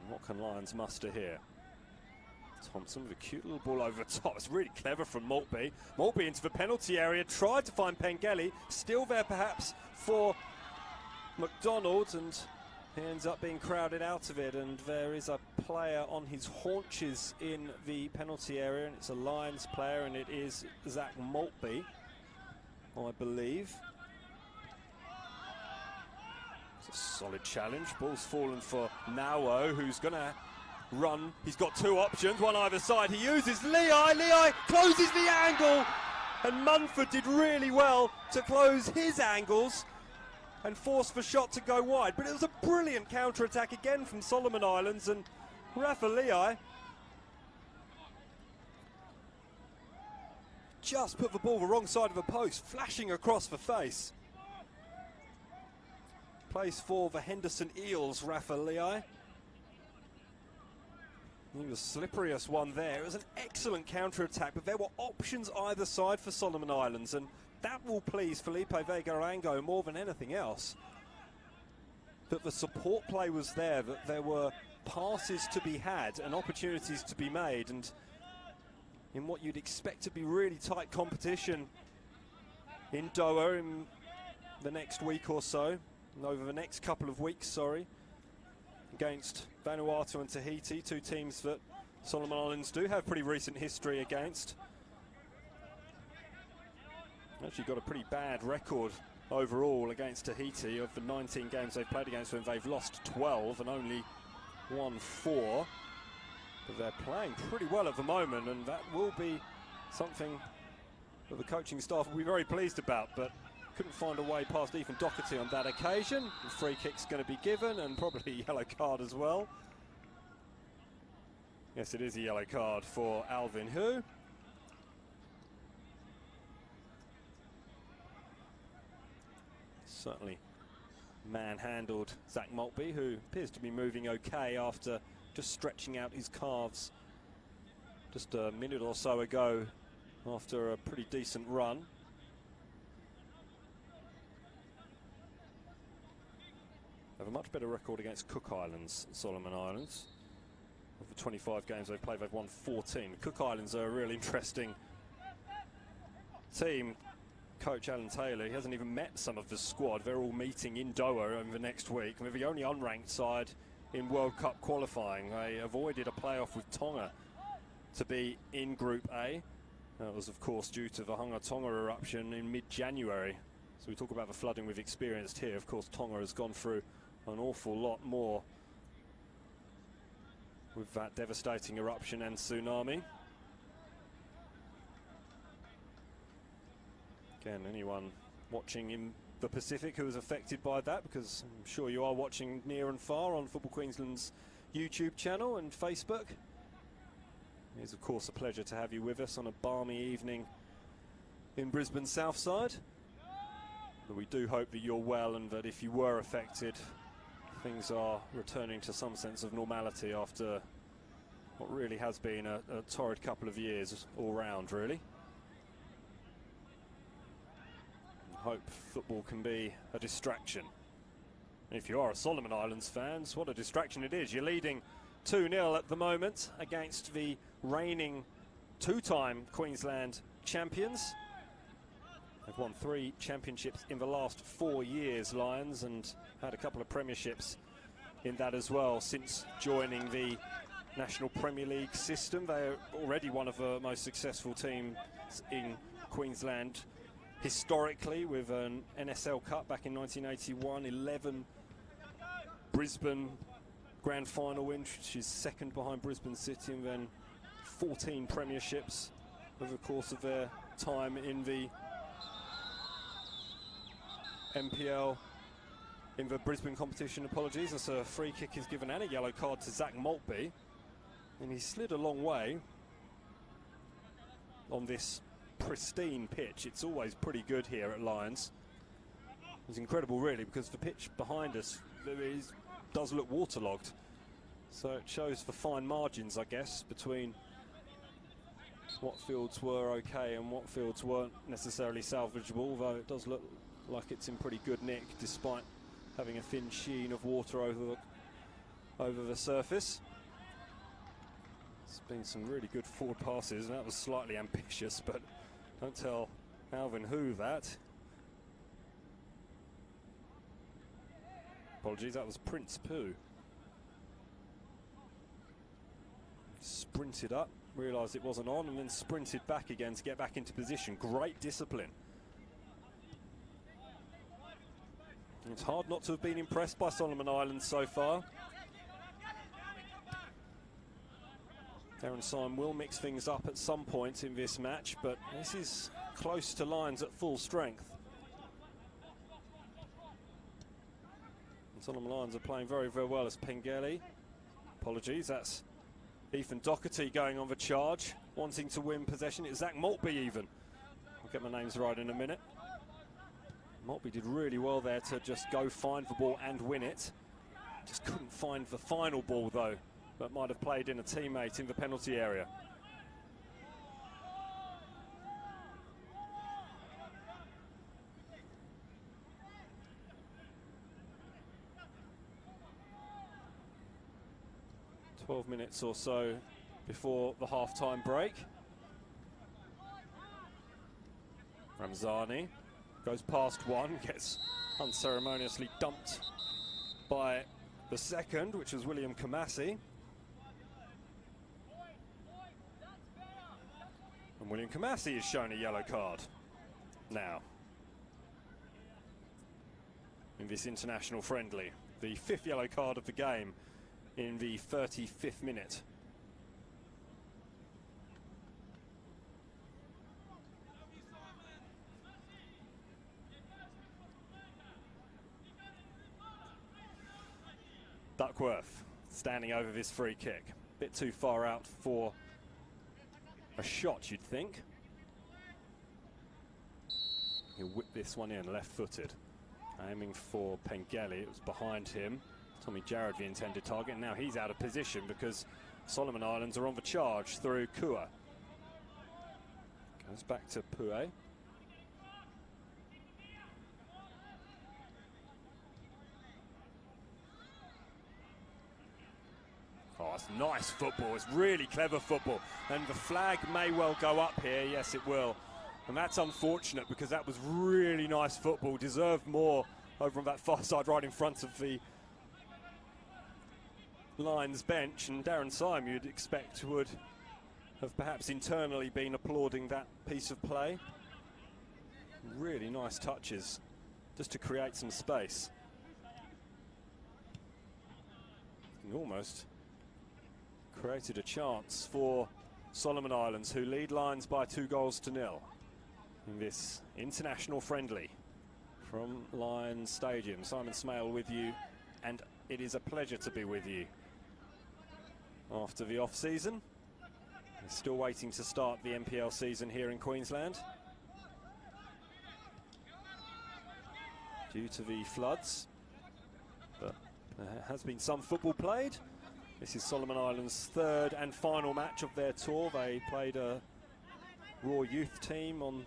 Speaker 1: What can Lions muster here? Thompson with a cute little ball over the top. It's really clever from Maltby. Maltby into the penalty area, tried to find Pengeli, still there perhaps for McDonald, and he ends up being crowded out of it, and there is a player on his haunches in the penalty area, and it's a Lions player, and it is Zach Maltby. I believe. It's a solid challenge. Ball's fallen for Nawo, who's going to run. He's got two options, one either side. He uses Lehigh. Lehigh closes the angle. And Munford did really well to close his angles and force the shot to go wide. But it was a brilliant counter-attack again from Solomon Islands, and Rafa Lehigh just put the ball the wrong side of the post, flashing across the face. Plays for the Henderson Eels, Rafa Lehigh. He was slipperiest one there. It was an excellent counter-attack, but there were options either side for Solomon Islands, and that will please Felipe Vega-Arango more than anything else. That the support play was there, that there were passes to be had and opportunities to be made, and in what you'd expect to be really tight competition in Doha in the next week or so, and over the next couple of weeks, sorry, against Vanuatu and Tahiti, two teams that Solomon Islands do have pretty recent history against. Actually got a pretty bad record overall against Tahiti. Of the 19 games they've played against them, they've lost 12 and only won 4. But they're playing pretty well at the moment, and that will be something that the coaching staff will be very pleased about, but couldn't find a way past Ethan Doherty on that occasion. The free kick's going to be given, and probably a yellow card as well. Yes, it is a yellow card for Alvin Hu. Certainly manhandled Zach Maltby, who appears to be moving okay after just stretching out his calves just a minute or so ago after a pretty decent run. Have a much better record against Cook Islands, Solomon Islands. Of the 25 games they've played, they've won 14. Cook Islands are a really interesting team. Coach Alan Taylor, he hasn't even met some of the squad. They're all meeting in Doha over the next week. They're the only unranked side in World Cup qualifying. They avoided a playoff with Tonga to be in Group A. That was, of course, due to the Hunga Tonga eruption in mid-January. So we talk about the flooding we've experienced here. Of course, Tonga has gone through an awful lot more with that devastating eruption and tsunami. Again, anyone watching in the Pacific who is affected by that, because I'm sure you are watching near and far on Football Queensland's YouTube channel and Facebook. It is, of course, a pleasure to have you with us on a balmy evening in Brisbane Southside. But we do hope that you're well, and that if you were affected, things are returning to some sense of normality after what really has been a torrid couple of years all round, really. Hope football can be a distraction. If you are a Solomon Islands fans, what a distraction it is. You're leading 2-0 at the moment against the reigning two-time Queensland champions. They've won 3 championships in the last 4 years, Lions, and had a couple of premierships in that as well since joining the National Premier League system. They're already one of the most successful teams in Queensland historically, with an NSL Cup back in 1981, 11 Brisbane Grand Final wins, which is second behind Brisbane City, and then 14 premierships over the course of their time in the NPL, in the Brisbane competition. Apologies, that's a free kick is given and a yellow card to Zach Maltby, and he slid a long way on this pristine pitch. It's always pretty good here at Lions. It's incredible, really, because the pitch behind us does look waterlogged, so it shows the fine margins, I guess, between what fields were okay and what fields weren't necessarily salvageable, although it does look like it's in pretty good nick despite having a thin sheen of water over the surface. It's been some really good forward passes, and that was slightly ambitious, but don't tell Alvin Hu that. Apologies, that was Prince Poo. Sprinted up, realised it wasn't on, and then sprinted back again to get back into position. Great discipline
Speaker 2: It's hard not to have been impressed by Solomon Islands so far. Darren Syme will mix things up at some point in this match, but this is close to Lions at full strength. And Solomon Islands are playing very, very well as Pengeli. Apologies, that's Ethan Doherty going on the charge, wanting to win possession. It's Zach Maltby even. I'll get my names right in a minute. Maltby did really well there to just go find the ball and win it. Just couldn't find the final ball though, that might have played in a teammate in the penalty area. "12 minutes or so before the half-time break. Ramzani goes past one, gets unceremoniously dumped by the second, which was William Kamasi. And William Kamasi is shown a yellow card now in this international friendly. The 5th yellow card of the game in the 35th minute. Duckworth standing over this free kick. Bit too far out for a shot, you'd think. He'll whip this one in, left-footed. Aiming for Pengeli, it was behind him. Tommy Jarrett, the intended target, and now he's out of position because Solomon Islands are on the charge through Kua. Goes back to Pue. Oh, it's nice football. It's really clever football. And the flag may well go up here. Yes, it will. And that's unfortunate because that was really nice football. Deserved more over on that far side right in front of the Lions bench. And Darren Syme, you'd expect, would have perhaps internally been applauding that piece of play. Really nice touches just to create some space. And almost created a chance for Solomon Islands, who lead Lions by 2-0 in this international friendly from Lions Stadium. Simon Smale with you, and it is a pleasure to be with you after the off-season. We're still waiting to start the NPL season here in Queensland due to the floods, but there has been some football played. This is Solomon Islands' 3rd and final match of their tour. They played a Raw youth team on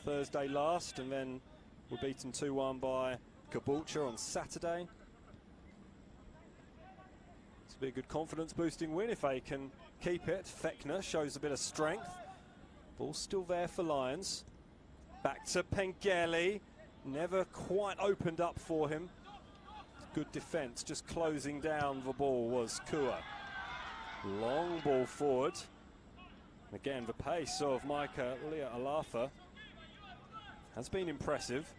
Speaker 2: Thursday last and then were beaten 2-1 by Caboolture on Saturday. It's be a good confidence-boosting win if they can keep it. Fechner shows a bit of strength. Ball still there for Lions. Back to Pengeli. Never quite opened up for him. Good defence, just closing down the ball was Kua. Long ball forward. Again, the pace of Micah Lea'alafa has been impressive.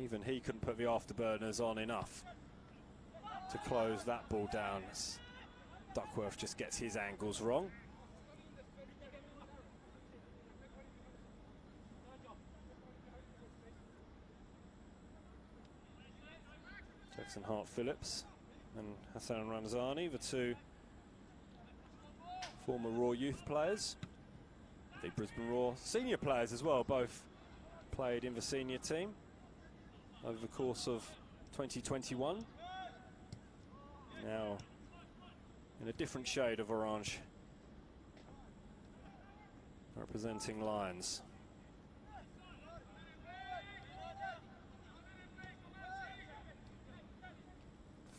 Speaker 2: Even he couldn't put the afterburners on enough to close that ball down. Duckworth just gets his angles wrong. Jackson Hart-Phillips and Hassan Ramzani, the 2 former Raw youth players. The Brisbane Raw senior players as well, both played in the senior team over the course of 2021. Now in a different shade of orange, representing Lions.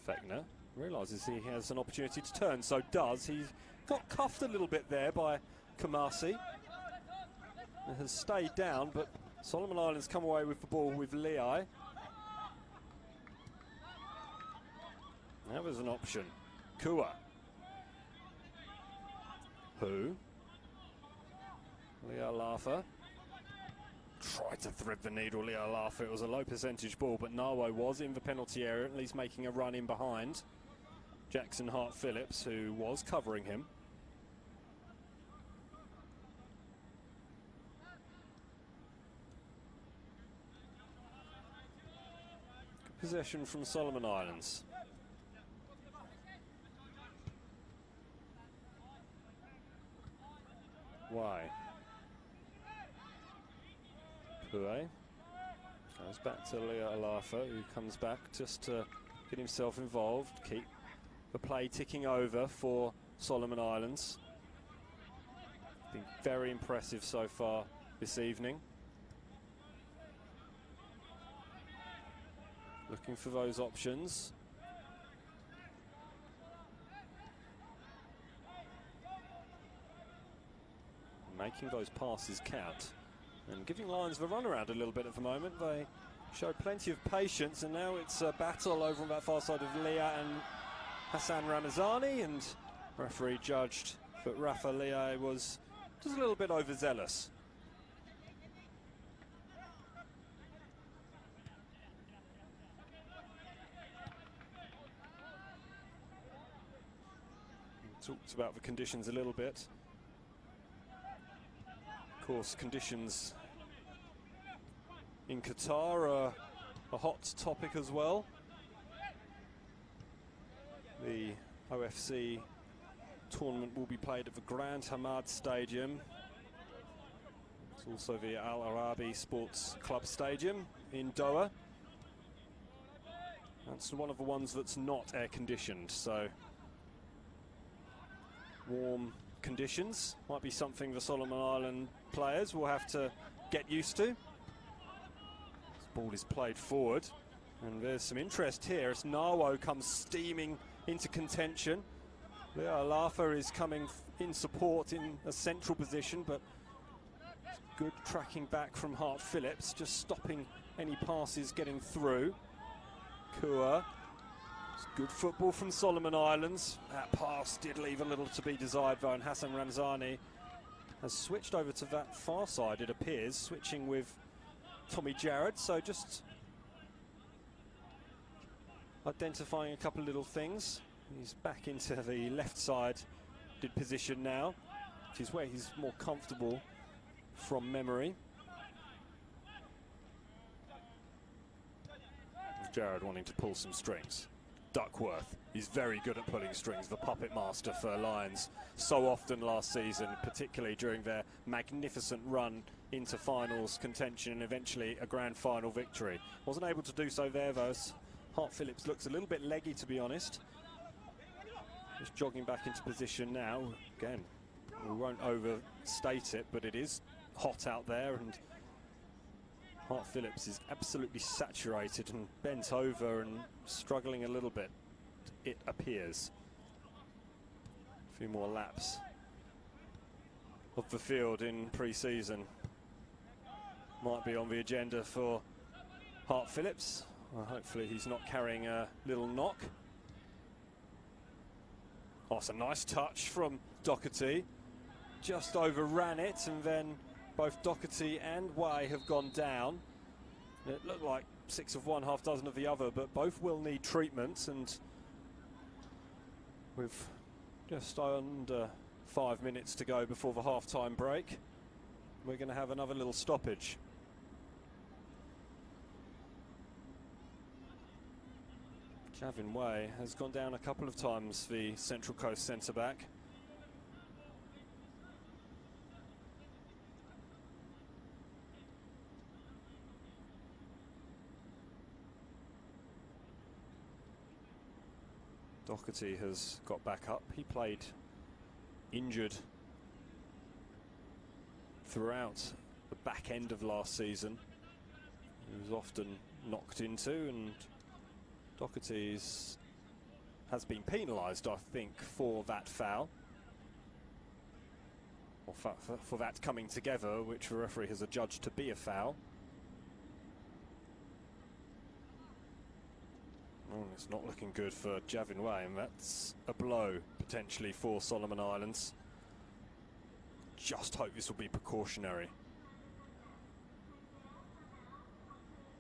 Speaker 2: Fechner realises he has an opportunity to turn, so does. He got cuffed a little bit there by Kamasi. It has stayed down, but Solomon Islands come away with the ball with Lei. That was an option. Kua. Lea'alafa tried to thread the needle, Leo Laugher. It was a low percentage ball, but Narwo was in the penalty area, at least making a run in behind Jackson Hart-Phillips, who was covering him. Good possession from Solomon Islands. Why? Pue goes back to Leo Laugher, who comes back just to get himself involved, keep the play ticking over for Solomon Islands. Been very impressive so far this evening. Looking for those options. Making those passes count and giving Lions the runaround a little bit at the moment. They showed plenty of patience, and now it's a battle over on that far side of Leah and Hassan Ramazani, and referee judged that Rafa Leah was just a little bit overzealous. Talked about the conditions a little bit. Of course, conditions in Qatar are a hot topic as well. The OFC tournament will be played at the Grand Hamad Stadium. It's also the Al Arabi Sports Club Stadium in Doha. That's one of the ones that's not air conditioned, so warm conditions might be something the Solomon Island players will have to get used to. This ball is played forward, and there's some interest here as Narwo comes steaming into contention. Leo Laugher is coming in support in a central position, but good tracking back from Hart-Phillips, just stopping any passes getting through. Kua. Good football from Solomon Islands. That pass did leave a little to be desired though, and Hassan Ramzani has switched over to that far side, it appears, switching with Tommy Jarrett. So just identifying a couple of little things. He's back into the left side position now, which is where he's more comfortable from memory. Jarrett wanting to pull some strings. Duckworth, he's very good at pulling strings, the puppet master for Lions so often last season, particularly during their magnificent run into finals contention and eventually a grand final victory. Wasn't able to do so there though. Hart-Phillips looks a little bit leggy, to be honest. Just jogging back into position now. Again, we won't overstate it, but it is hot out there, and Hart-Phillips is absolutely saturated and bent over and struggling a little bit, it appears. A few more laps of the field in pre-season might be on the agenda for Hart-Phillips. Well, hopefully he's not carrying a little knock. Oh, it's a nice touch from Doherty. Just overran it, and then both Doherty and Way have gone down. It looked like 6 of one, half dozen of the other, but both will need treatment, and with just under 5 minutes to go before the half-time break, we're going to have another little stoppage. Javin Way has gone down a couple of times, the Central Coast centre-back. Doherty has got back up. He played injured throughout the back end of last season. He was often knocked into, and Doherty has been penalised, I think, for that foul. Or for that coming together, which the referee has adjudged to be a foul. Oh, it's not looking good for Javin Way, and that's a blow potentially for Solomon Islands. Just hope this will be precautionary.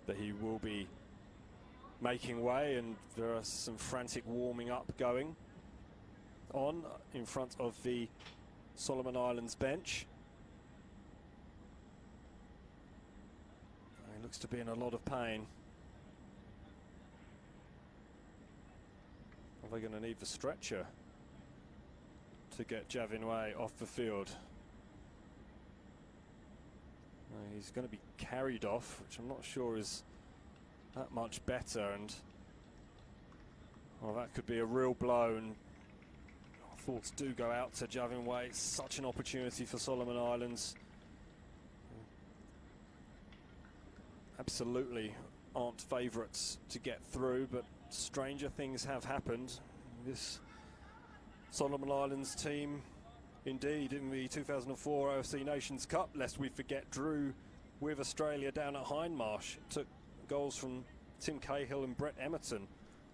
Speaker 2: But he will be making way, and there are some frantic warming up going on in front of the Solomon Islands bench. He looks to be in a lot of pain. Are they going to need the stretcher to get Javin Way off the field? He's going to be carried off, which I'm not sure is that much better, and well, that could be a real blow, and thoughts do go out to Javin Way. It's such an opportunity for Solomon Islands. Absolutely aren't favourites to get through, but stranger things have happened. This Solomon Islands team, indeed, in the 2004 OFC Nations Cup, lest we forget, drew with Australia down at Hindmarsh. It took goals from Tim Cahill and Brett Emerton,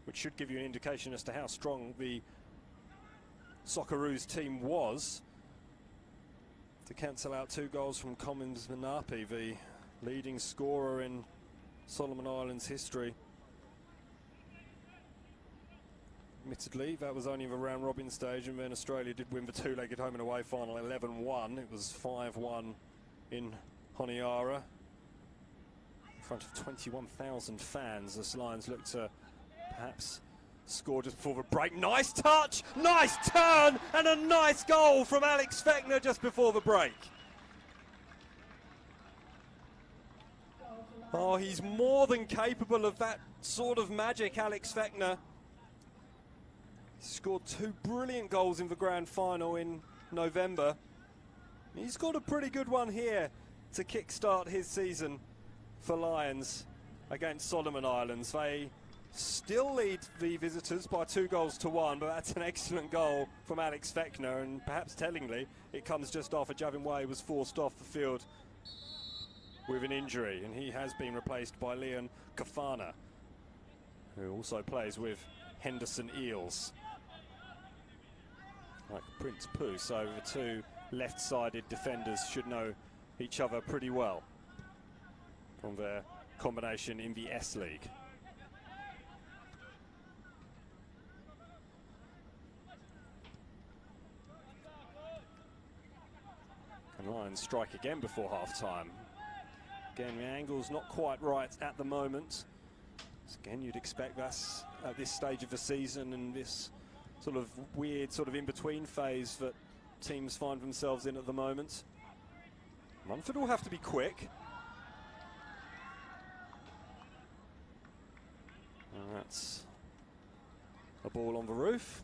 Speaker 2: which should give you an indication as to how strong the Socceroos team was, to cancel out 2 goals from Commons Manapi, the leading scorer in Solomon Islands history. Admittedly, that was only the round robin stage, and then Australia did win the 2-legged home and away final 11-1. It was 5-1 in Honiara in front of 21,000 fans. The Lions looked to perhaps score just before the break. Nice touch, nice turn, and a nice goal from Alex Fechner just before the break. Oh, he's more than capable of that sort of magic, Alex Fechner. He scored 2 brilliant goals in the grand final in November. He's got a pretty good one here to kickstart his season for Lions against Solomon Islands. They still lead the visitors by 2-1, but that's an excellent goal from Alex Fechner, and perhaps tellingly, it comes just after Javin Way was forced off the field with an injury, and he has been replaced by Leon Kafana, who also plays with Henderson Eels. Like Prince Poo, so the 2 left-sided defenders should know each other pretty well from their combination in the S-League. And Lions strike again before half-time. Again, the angle's not quite right at the moment. Again, you'd expect that's at this stage of the season and this sort of weird sort of in-between phase that teams find themselves in at the moment. Munford will have to be quick. And that's a ball on the roof.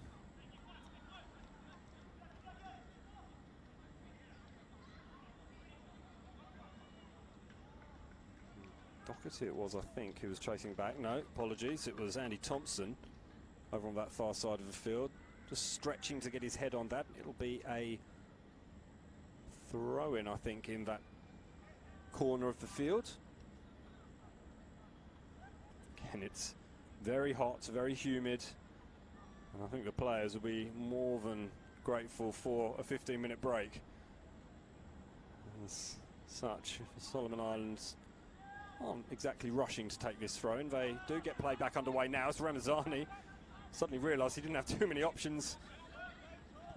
Speaker 2: Doherty it was, I think, who was chasing back. No, apologies, it was Andy Thompson over on that far side of the field, just stretching to get his head on that. It'll be a throw-in, I think, in that corner of the field. And it's very hot, very humid, and I think the players will be more than grateful for a 15-minute break. As such, Solomon Islands aren't exactly rushing to take this throw-in. They do get play back underway now as Ramazani suddenly realised he didn't have too many options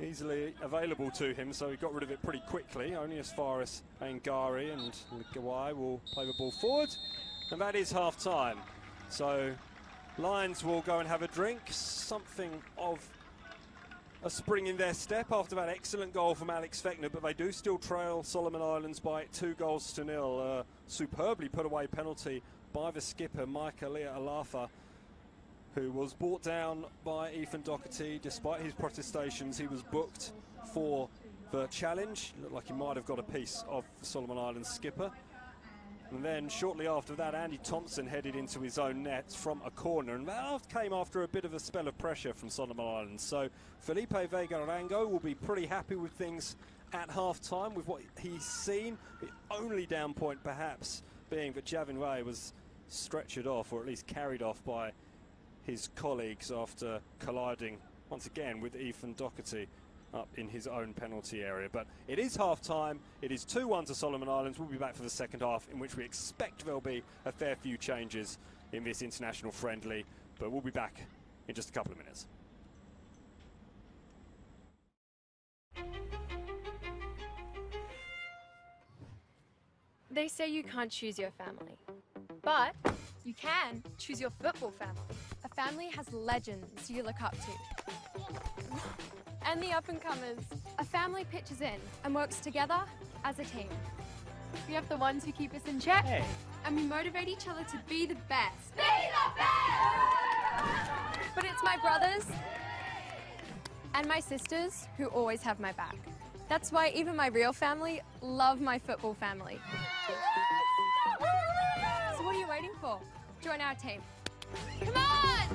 Speaker 2: easily available to him, so he got rid of it pretty quickly, only as far as Angari, and Gawai will play the ball forward, and that is half-time. So Lions will go and have a drink, something of a spring in their step after that excellent goal from Alex Fechner, but they do still trail Solomon Islands by 2-0. Superbly put away penalty by the skipper, Mike Alia Alafa, who was brought down by Ethan Doherty. Despite his protestations, he was booked for the challenge. Looked like he might have got a piece of the Solomon Islands skipper. And then shortly after that, Andy Thompson headed into his own net from a corner, and that came after a bit of a spell of pressure from Solomon Islands. So Felipe Vega Arango will be pretty happy with things at half-time with what he's seen. The only down point perhaps being that Javin Way was stretchered off, or at least carried off by his colleagues after colliding once again with Ethan Doherty up in his own penalty area. But it is half-time. It is 2-1 to Solomon Islands. We'll be back for the second half, in which we expect there'll be a fair few changes in this international friendly. But we'll be back in just a couple of minutes.
Speaker 3: They say you can't choose your family, but you can choose your football family. A family has legends you look up to. And the up-and-comers. A family pitches in and works together as a team. We have the ones who keep us in check, and we motivate each other to be the best. Be the best! But it's my brothers and my sisters who always have my back. That's why even my real family love my football family. So what are you waiting for? Join our team. Come on!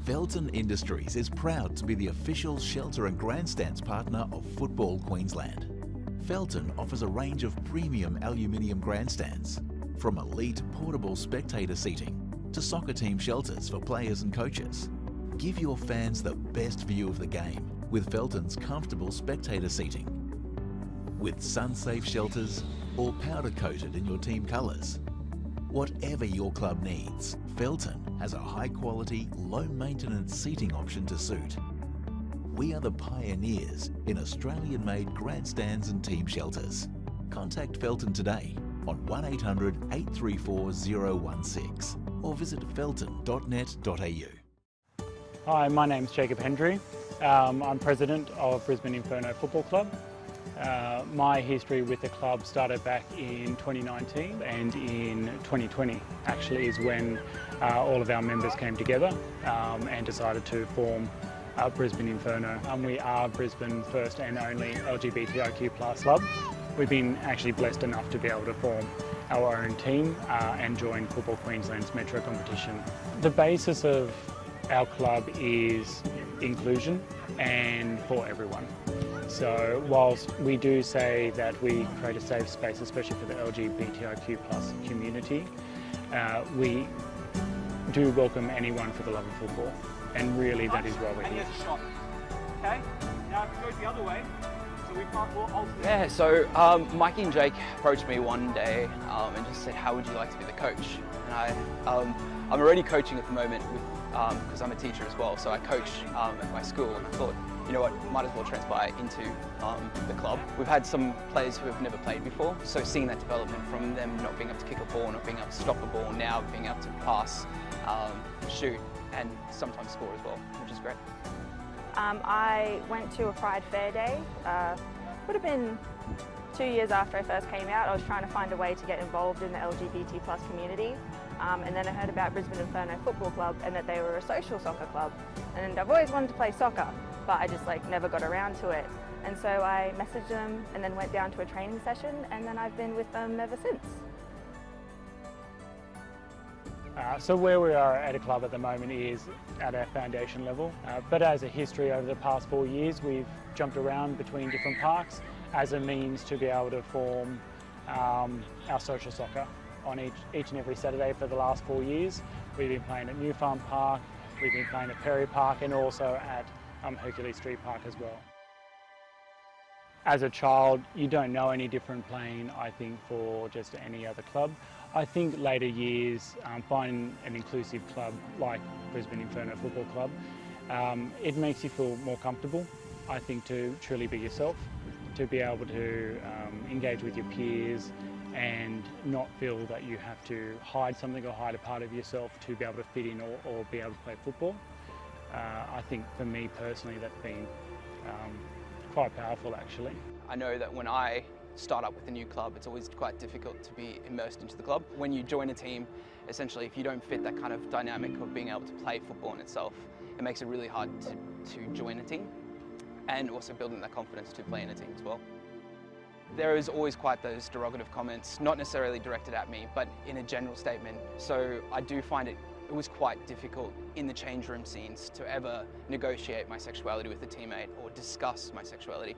Speaker 4: Felton Industries is proud to be the official shelter and grandstands partner of Football Queensland. Felton offers a range of premium aluminium grandstands, from elite portable spectator seating to soccer team shelters for players and coaches. Give your fans the best view of the game with Felton's comfortable spectator seating. With sun-safe shelters or powder-coated in your team colours. Whatever your club needs, Felton has a high-quality, low-maintenance seating option to suit. We are the pioneers in Australian-made grandstands and team shelters. Contact Felton today on 1800 834 016 or visit felton.net.au.
Speaker 5: Hi, my name's Jacob Hendry. I'm president of Brisbane Inferno Football Club. My history with the club started back in 2019, and in 2020 actually is when all of our members came together and decided to form Brisbane Inferno. We are Brisbane's first and only LGBTIQ+ club. We've been actually blessed enough to be able to form our own team and join Football Queensland's Metro competition. The basis of our club is inclusion and for everyone. So whilst we do say that we create a safe space, especially for the LGBTIQ+ community, we do welcome anyone for the love of football, and really that is why we're here.
Speaker 6: Okay, now if it goes the other way, so we can't alternate.
Speaker 7: Yeah, so Mikey and Jake approached me one day and just said, how would you like to be the coach? And I'm already coaching at the moment because I'm a teacher as well, so I coach at my school, and I thought, you know what, might as well transpire into the club. We've had some players who have never played before, so seeing that development from them not being able to kick a ball, not being able to stop a ball, now being able to pass, shoot, and sometimes score as well, which is great.
Speaker 8: I went to a Pride Fair Day, would have been 2 years after I first came out. I was trying to find a way to get involved in the LGBT+ community. And then I heard about Brisbane Inferno Football Club and that they were a social soccer club. And I've always wanted to play soccer, but I just never got around to it. And so I messaged them and then went down to a training session, and then I've been with them ever since.
Speaker 5: So where we are at a club at the moment is at our foundation level, but as a history over the past 4 years, we've jumped around between different parks as a means to be able to form our social soccer on each and every Saturday for the last 4 years. We've been playing at New Farm Park, we've been playing at Perry Park, and also at Hercules Street Park as well. As a child, you don't know any different playing, I think, for just any other club. I think later years, finding an inclusive club like Brisbane Inferno Football Club, it makes you feel more comfortable, I think, to truly be yourself, to be able to engage with your peers and not feel that you have to hide something or hide a part of yourself to be able to fit in or be able to play football. I think for me personally, that's been quite powerful actually.
Speaker 7: I know that when I start up with a new club, it's always quite difficult to be immersed into the club. When you join a team, essentially if you don't fit that kind of dynamic of being able to play football in itself, it makes it really hard to join a team, and also building that confidence to play in a team as well. There is always quite those derogative comments, not necessarily directed at me, but in a general statement. So I do find it was quite difficult in the change room scenes to ever negotiate my sexuality with a teammate or discuss my sexuality.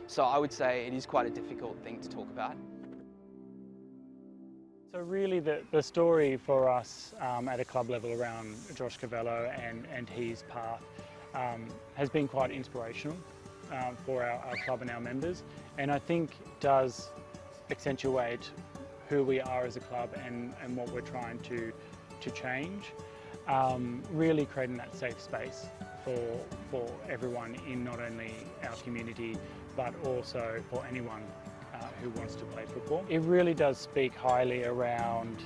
Speaker 7: So I would say it is quite a difficult thing to talk about.
Speaker 5: So really the story for us at a club level around Josh Cavello and his path has been quite inspirational for our club and our members, and I think does accentuate who we are as a club and what we're trying to change. Really creating that safe space for everyone in not only our community but also for anyone who wants to play football. It really does speak highly around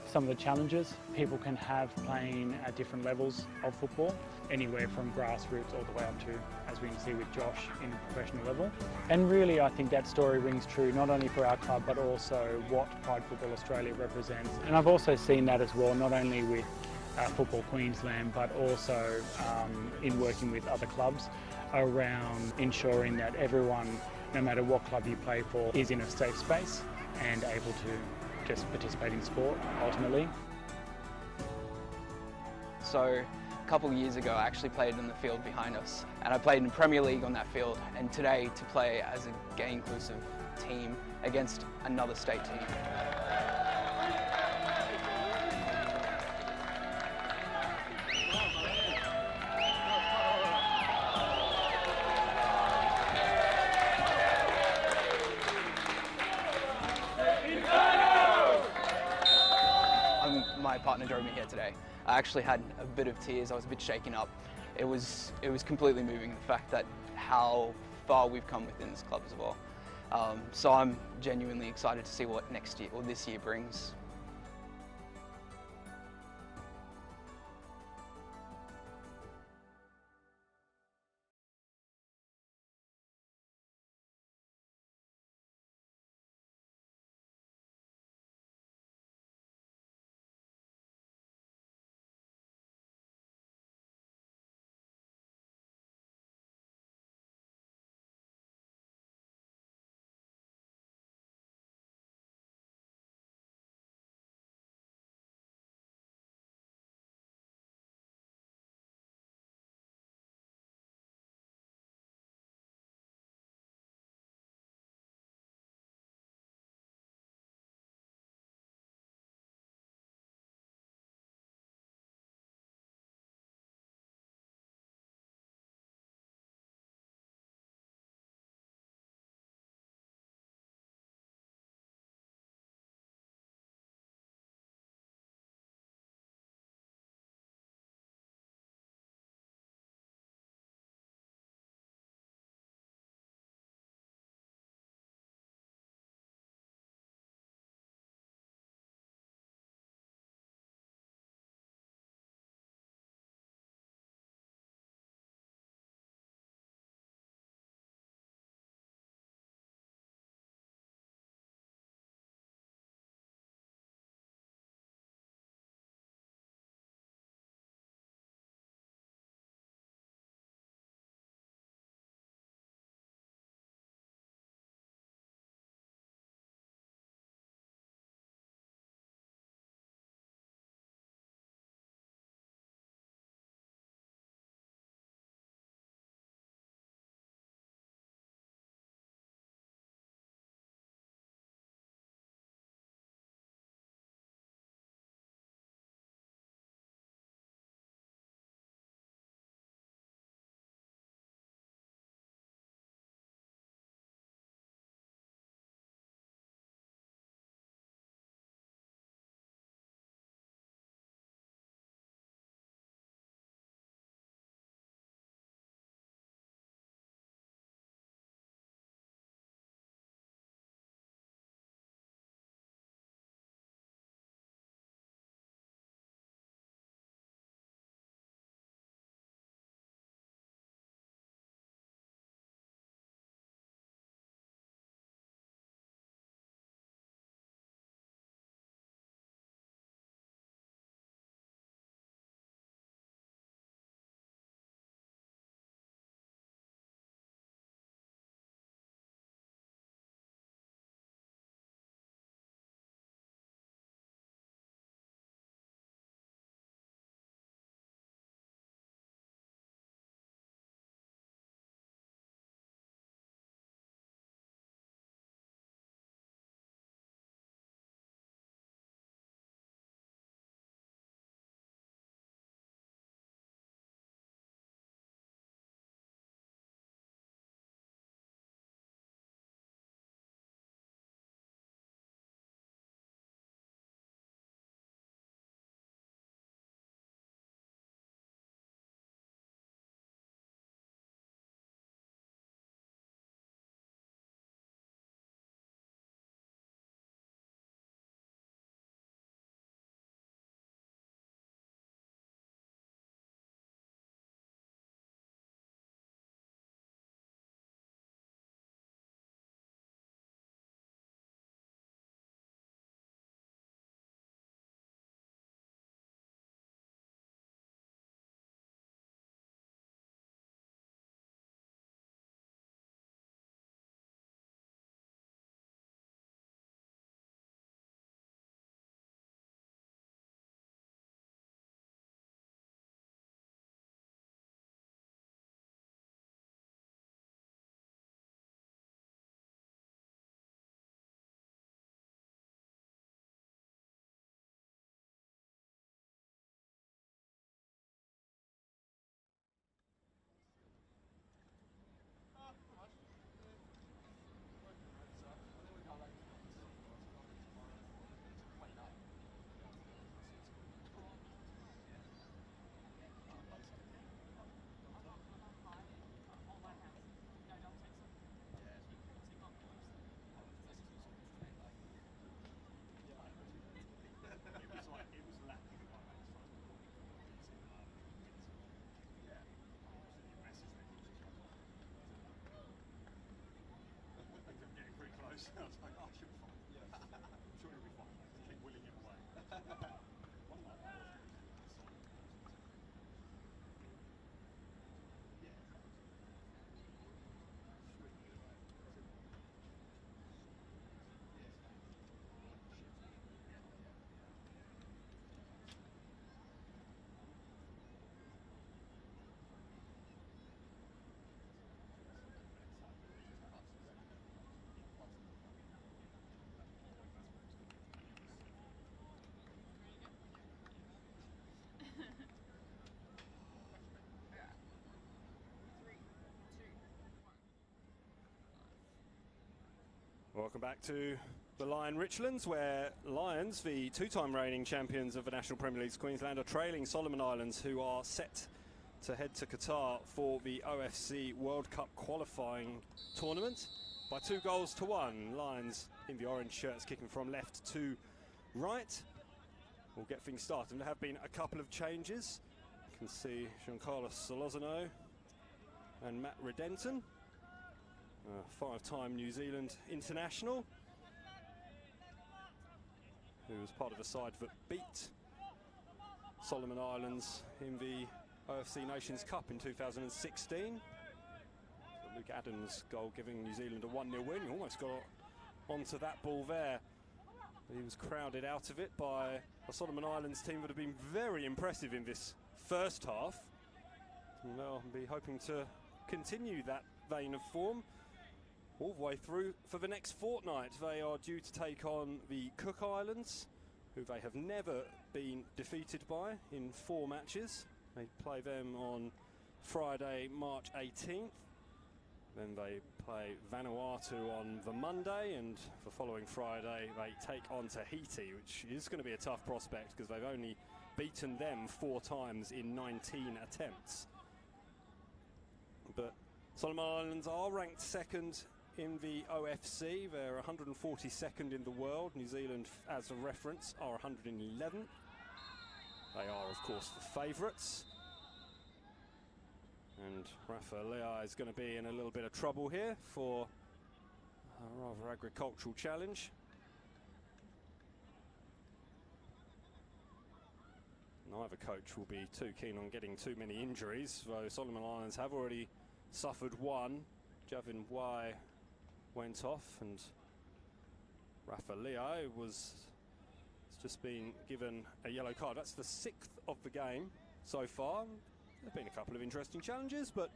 Speaker 5: some of the challenges people can have playing at different levels of football, anywhere from grassroots all the way up to, as we can see with Josh, in a professional level. And really I think that story rings true not only for our club but also what Pride Football Australia represents. And I've also seen that as well, not only with Football Queensland but also in working with other clubs around ensuring that everyone, no matter what club you play for, is in a safe space and able to just participate in sport ultimately.
Speaker 7: So a couple of years ago I actually played in the field behind us, and I played in Premier League on that field, and today to play as a gay inclusive team against another state team. My partner drove me here today. I actually had a bit of tears. I was a bit shaken up. It was completely moving, the fact that how far we've come within this club as well. So I'm genuinely excited to see what next year or this year brings.
Speaker 1: Welcome back to the Lion Richlands, where Lions, the two-time reigning champions of the National Premier League Queensland, are trailing Solomon Islands, who are set to head to Qatar for the OFC World Cup qualifying tournament by 2-1. Lions in the orange shirts kicking from left to right. We'll get things started. There have been a couple of changes. You can see Giancarlo Solozano and Matt Redenton, five-time New Zealand international, who was part of a side that beat Solomon Islands in the OFC Nations Cup in 2016. So Luke Adams' goal giving New Zealand a 1-0 win. He almost got onto that ball there. He was crowded out of it by a Solomon Islands team that have been very impressive in this first half. And they'll be hoping to continue that vein of form all the way through for the next fortnight. They are due to take on the Cook Islands, who they have never been defeated by in 4 matches. They play them on Friday, March 18th. Then they play Vanuatu on the Monday, and the following Friday they take on Tahiti, which is going to be a tough prospect because they've only beaten them 4 times in 19 attempts. But Solomon Islands are ranked second in the OFC. They're 142nd in the world. New Zealand, as a reference, are 111th. They are, of course, the favourites. And Rafa Leai is going to be in a little bit of trouble here for a rather agricultural challenge. Neither coach will be too keen on getting too many injuries, though Solomon Islands have already suffered one. Javin Wai went off, and Rafa Leai has just been given a yellow card. That's the 6th of the game so far. There have been a couple of interesting challenges, but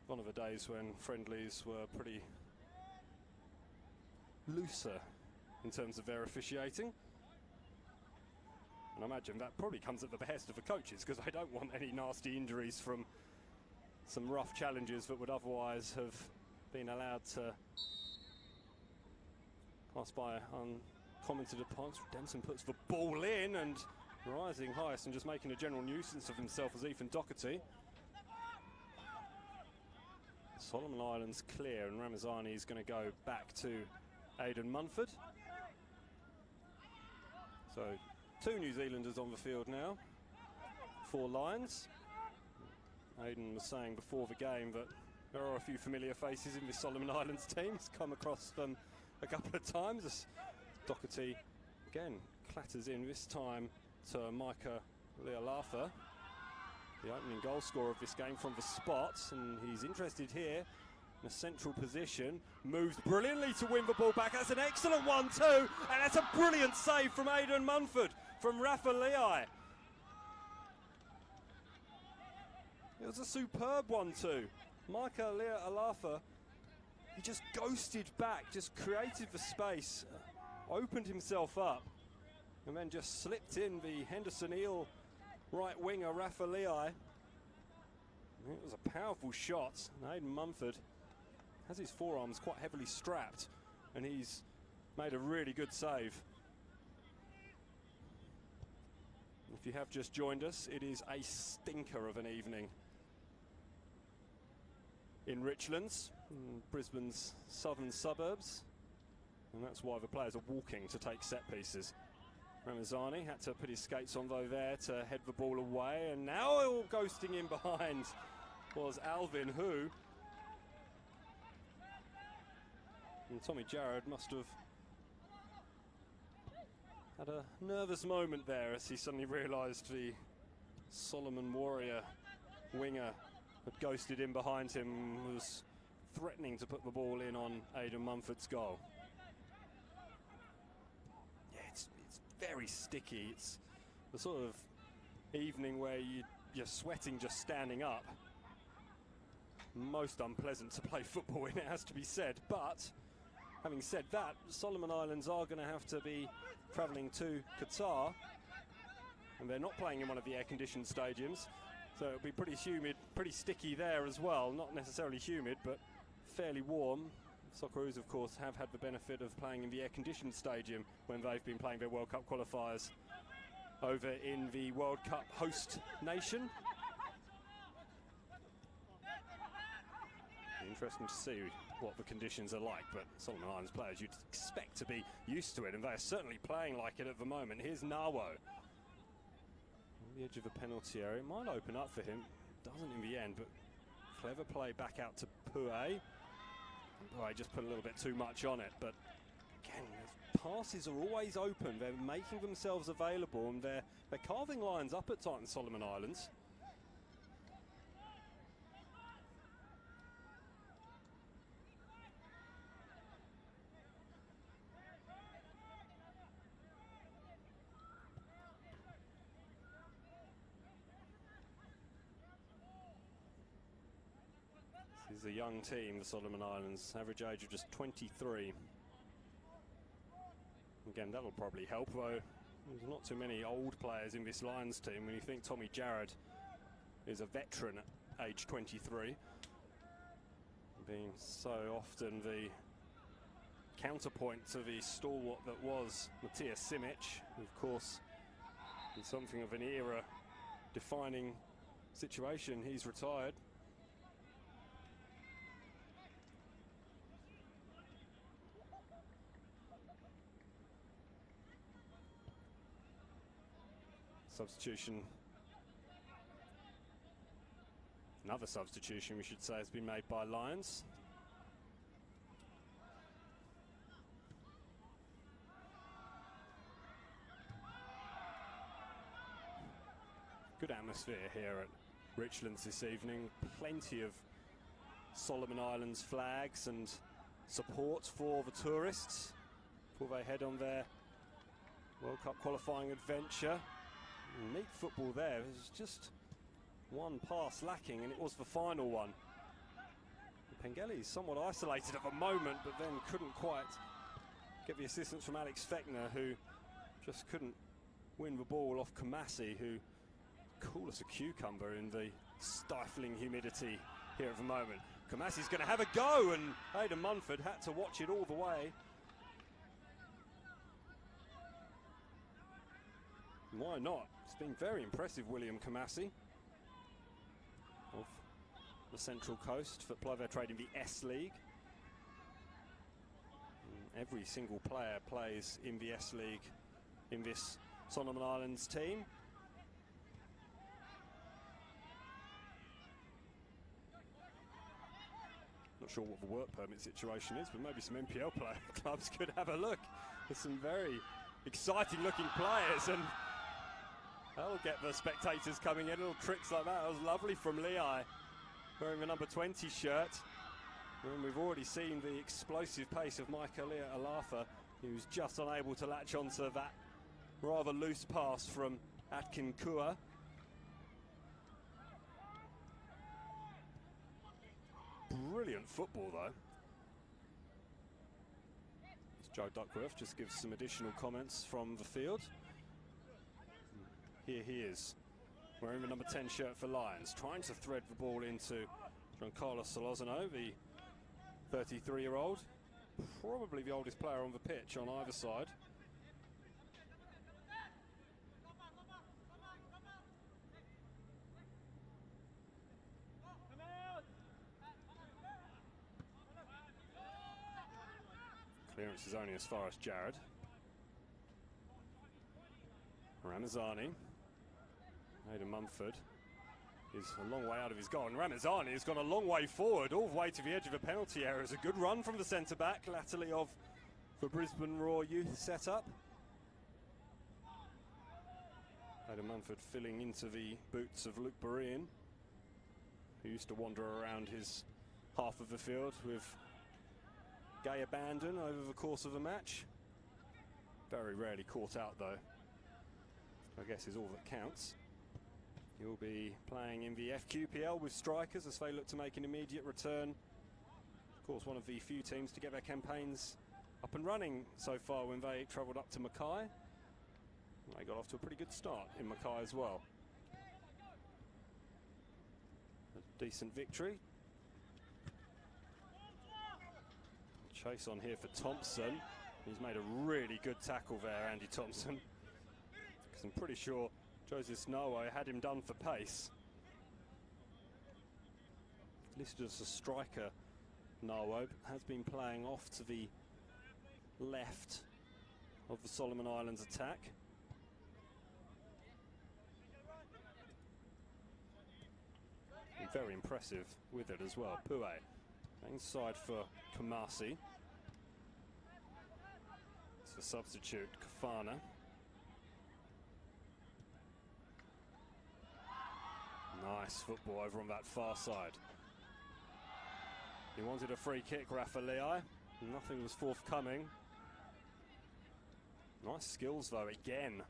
Speaker 1: one of the days when friendlies were pretty looser in terms of their officiating. And I imagine that probably comes at the behest of the coaches, because they don't want any nasty injuries from some rough challenges that would otherwise have been allowed to pass by uncommented upon. Denson puts the ball in, and rising highest and just making a general nuisance of himself as Ethan Doherty. Solomon Islands clear, and Ramazani is going to go back to Aidan Munford. So 2 New Zealanders on the field now, 4 Lions. Aidan was saying before the game that there are a few familiar faces in this Solomon Islands team. He's come across them a couple of times. As Doherty again clatters in, this time to Micah Lealafa, the opening goal scorer of this game from the spot, and he's interested here in a central position. Moves brilliantly to win the ball back. That's an excellent 1-2, and that's a brilliant save from Aidan Munford from Rafa Leai. It was a superb 1-2. Micah Lealafa, he just ghosted back, just created the space, opened himself up, and then just slipped in the Henderson Eel right winger Rafa Leai. It was a powerful shot. Aidan Munford has his forearms quite heavily strapped, and he's made a really good save. If you have just joined us, it is a stinker of an evening in Richlands, in Brisbane's southern suburbs, and that's why the players are walking to take set pieces. Ramazani had to put his skates on though there to head the ball away, and now all ghosting in behind was Alvin, who, and Tommy Jarrod must have had a nervous moment there as he suddenly realised the Solomon Warrior winger had ghosted in behind him, was threatening to put the ball in on Aidan Munford's goal. It's very sticky. It's the sort of evening where you're sweating just standing up. Most unpleasant to play football in, it has to be said. But having said that, Solomon Islands are going to have to be travelling to Qatar, and they're not playing in one of the air-conditioned stadiums, so it'll be pretty humid, pretty sticky there as well. Not necessarily humid, but
Speaker 2: fairly warm. Socceroos, of course, have had the benefit of playing in the air-conditioned stadium when they've been playing their World Cup qualifiers over in the World Cup host nation. Interesting to see what the conditions are like, but Solomon Islands players you'd expect to be used to it, and they are certainly playing like it at the moment. Here's Nawo. On the edge of the penalty area. It might open up for him. Doesn't in the end, but clever play back out to Pouet. Pouet just put a little bit too much on it, but again, the passes are always open. They're making themselves available, and they're carving lines up at times, Solomon Islands. This is a young team, the Solomon Islands, average age of just 23. Again, that'll probably help, though there's not too many old players in this Lions team. When you think Tommy Jarrett is a veteran at age 23, being so often the counterpoint to the stalwart that was Matija Simic, who of course in something of an era-defining situation. He's retired. Substitution. Another substitution, we should say, has been made by Lions. Good atmosphere here at Richlands this evening. Plenty of Solomon Islands flags and support for the tourists before they head on their World Cup qualifying adventure. Neat football there. There's just one pass lacking, and it was the final one. Pengelly's somewhat isolated at the moment, but then couldn't quite get the assistance from Alex Fechner, who just couldn't win the ball off Kamasi, who cool as a cucumber in the stifling humidity here at the moment. Kamasi's going to have a go, and Aidan Munford had to watch it all the way. Why not? It's been very impressive, William Kamasi of the Central Coast that play their trade in the S League. Every single player plays in the S League in this Solomon Islands team. Not sure what the work permit situation is, but maybe some NPL clubs could have a look. There's some very exciting looking players, and that'll get the spectators coming in. Little tricks like that. That was lovely from Lehigh, wearing the number 20 shirt. And we've already seen the explosive pace of Michaelia Alafa, who's just unable to latch onto that rather loose pass from Atkin Kua. Brilliant football, though. Joe Duckworth just gives some additional comments from the field. Here he is, wearing the number 10 shirt for Lions, trying to thread the ball into Giancarlo Solozano, the 33-year-old, probably the oldest player on the pitch on either side. Clearance is only as far as Jared. Ramazani. Aidan Munford is a long way out of his goal, and Ramazani has gone a long way forward, all the way to the edge of a penalty area. It's a good run from the centre-back, latterly of the Brisbane Roar youth setup. Aidan Munford filling into the boots of Luke Berean, who used to wander around his half of the field with gay abandon over the course of the match. Very rarely caught out, though, I guess is all that counts. He'll be playing in the FQPL with strikers as they look to make an immediate return. Of course, one of the few teams to get their campaigns up and running so far when they travelled up to Mackay. They got off to a pretty good start in Mackay as well. A decent victory. Chase on here for Thompson. He's made a really good tackle there, Andy Thompson. Because I'm pretty sure Joseph Noah had him done for pace. Listed as a striker, Noah has been playing off to the left of the Solomon Islands attack. And very impressive with it as well. Pue inside for Kamasi. It's the substitute, Kafana. Nice football over on that far side. He wanted a free kick, Rafa Leai. Nothing was forthcoming. Nice skills though again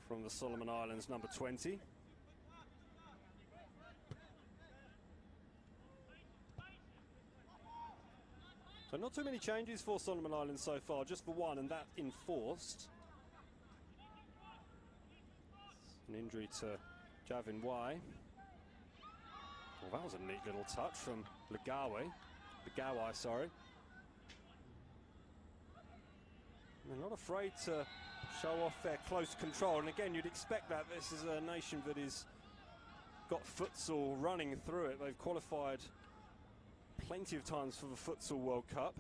Speaker 2: from the Solomon Islands number 20. So not too many changes for Solomon Islands so far, just the one, and that enforced. An injury to Javin Y. Well, that was a neat little touch from Legawai, sorry. They're not afraid to show off their close control, and again, you'd expect that. This is a nation that is got futsal running through it. They've qualified plenty of times for the Futsal World Cup.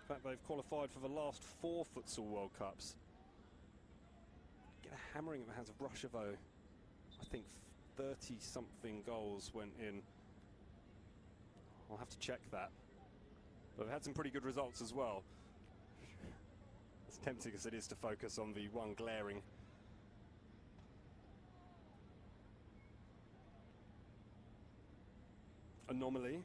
Speaker 2: In fact, they've qualified for the last 4 Futsal World Cups. Get a hammering at the hands of Russia, though. I think 30-something goals went in. I'll have to check that. But they've had some pretty good results as well. As tempting as it is to focus on the one glaring anomaly.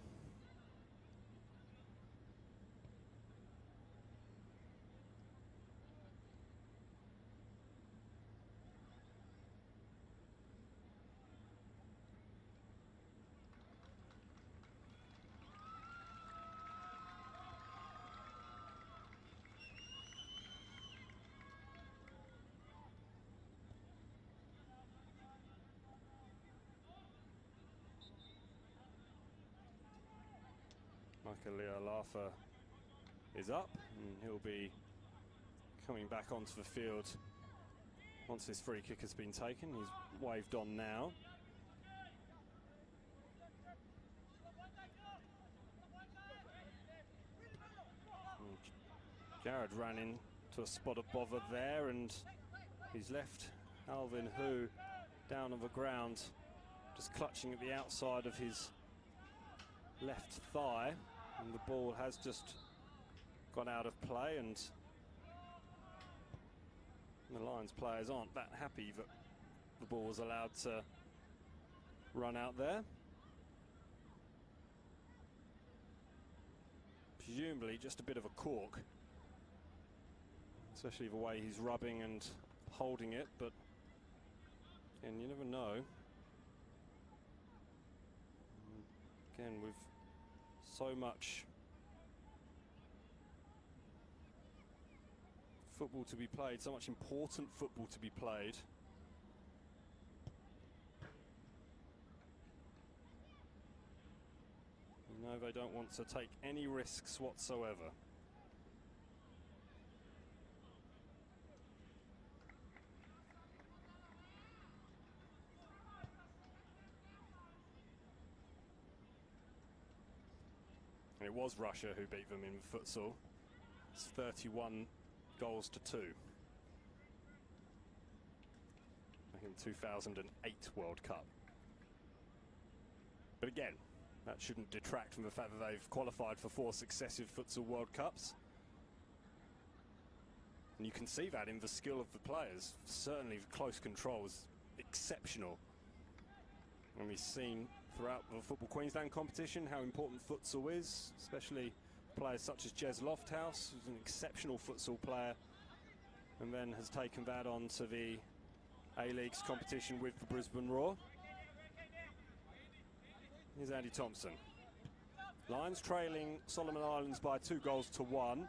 Speaker 2: Michael Lealafa is up, and he'll be coming back onto the field once his free kick has been taken. He's waved on now. And Jared ran into a spot of bother there, and he's left Alvin Hu down on the ground, just clutching at the outside of his left thigh, and the ball has just gone out of play, and the Lions players aren't that happy that the ball was allowed to run out there. Presumably just a bit of a cork, especially the way he's rubbing and holding it, but again, you never know. Again, with so much football to be played, so much important football to be played, you know, they don't want to take any risks whatsoever. And it was Russia who beat them in futsal. It's 31 goals to 2. Back in 2008 World Cup. But again, that shouldn't detract from the fact that they've qualified for 4 successive futsal World Cups. And you can see that in the skill of the players. Certainly the close control is exceptional. And we've seen throughout the Football Queensland competition how important futsal is, especially players such as Jez Lofthouse, who's an exceptional futsal player, and then has taken that on to the A-League's competition with the Brisbane Roar. Here's Andy Thompson. Lions trailing Solomon Islands by 2 goals to 1.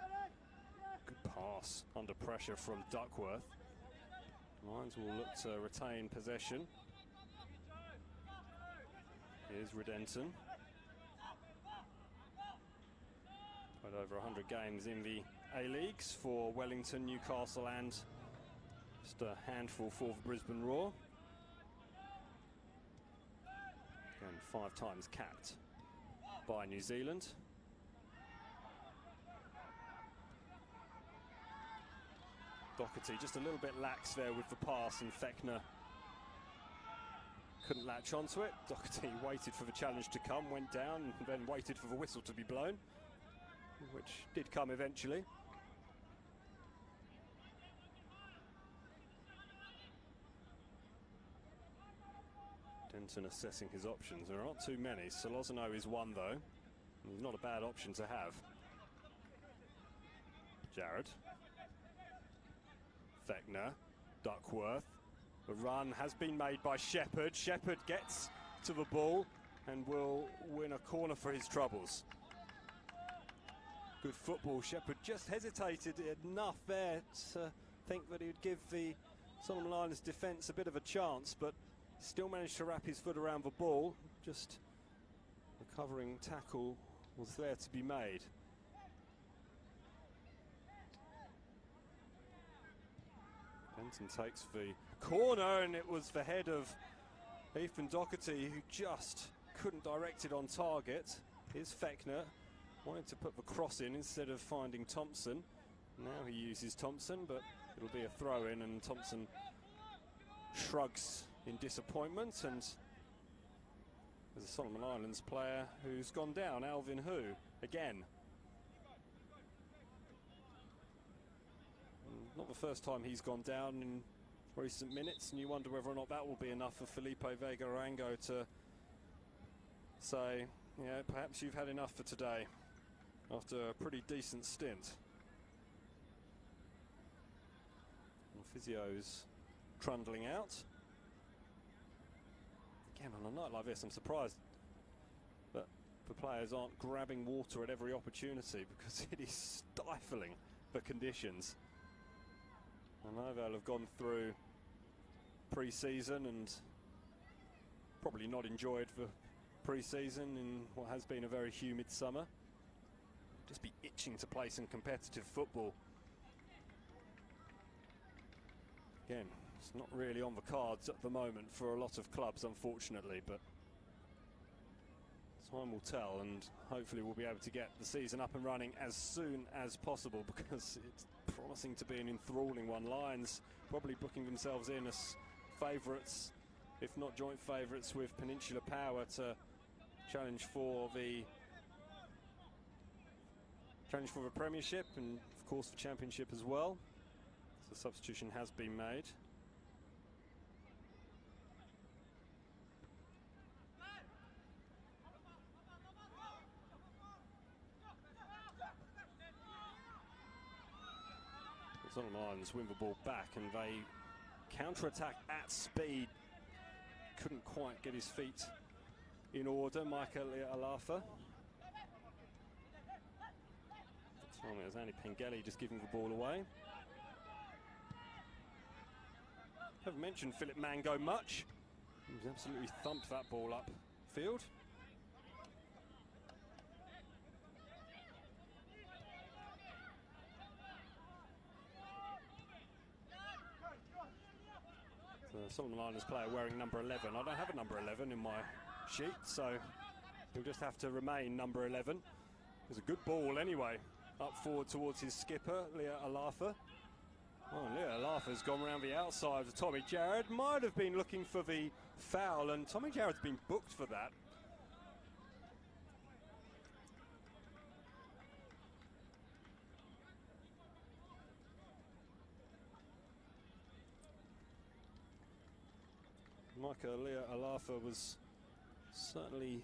Speaker 2: Good pass under pressure from Duckworth. Lions will look to retain possession. Here's Redenton.
Speaker 1: Played over 100 games in the A-Leagues for Wellington, Newcastle and just a handful for the Brisbane Roar. And 5 times capped by New Zealand. Doherty just a little bit lax there with the pass, and Fechner couldn't latch onto it. Doherty waited for the challenge to come, went down, and then waited for the whistle to be blown, which did come eventually. Denton assessing his options. There aren't too many. Solozano is one, though. He's not a bad option to have. Jared. Fechner. Duckworth. The run has been made by Shepherd. Shepherd gets to the ball and will win a corner for his troubles. Good football. Shepherd just hesitated enough there to think that he would give the Solomon Islands defence a bit of a chance, but still managed to wrap his foot around the ball. Just a covering tackle was there to be made. Benton takes the corner, and it was the head of Ethan Doherty who just couldn't direct it on target. Here's Fechner, wanted to put the cross in instead of finding Thompson. Now he uses Thompson, but it'll be a throw in, and Thompson shrugs in disappointment, and there's a Solomon Islands player who's gone down, Alvin Hu, again. Not the first time he's gone down in recent minutes, and you wonder whether or not that will be enough for Felipe Vega Arango to say, yeah, perhaps you've had enough for today, after a pretty decent stint. And physio's trundling out. Again, on a night like this, I'm surprised that the players aren't grabbing water at every opportunity, because it is stifling, the conditions. I know they'll have gone through pre-season and probably not enjoyed the pre-season in what has been a very humid summer. Just be itching to play some competitive football. Again, it's not really on the cards at the moment for a lot of clubs, unfortunately, but time will tell, and hopefully we'll be able to get the season up and running as soon as possible, because it's promising to be an enthralling one. Lions probably booking themselves in as favourites, if not joint favourites, with Peninsula Power to challenge for the Premiership and of course the Championship as well. So substitution has been made. Solomon Islands win the ball back, and they counter-attack at speed. Couldn't quite get his feet in order, Michael Alafa. It was only Pengelly just giving the ball away. Haven't mentioned Philip Mango much. He's absolutely thumped that ball up field. The Solomon Islands player wearing number 11. I don't have a number 11 in my sheet, so he'll just have to remain number 11. It's a good ball anyway, up forward towards his skipper, Leah Alafa. Oh, Leah Alafa's gone around the outside of Tommy Jarrett. Might have been looking for the foul, and Tommy Jarrett's been booked for that. Micah Leah Alafa was certainly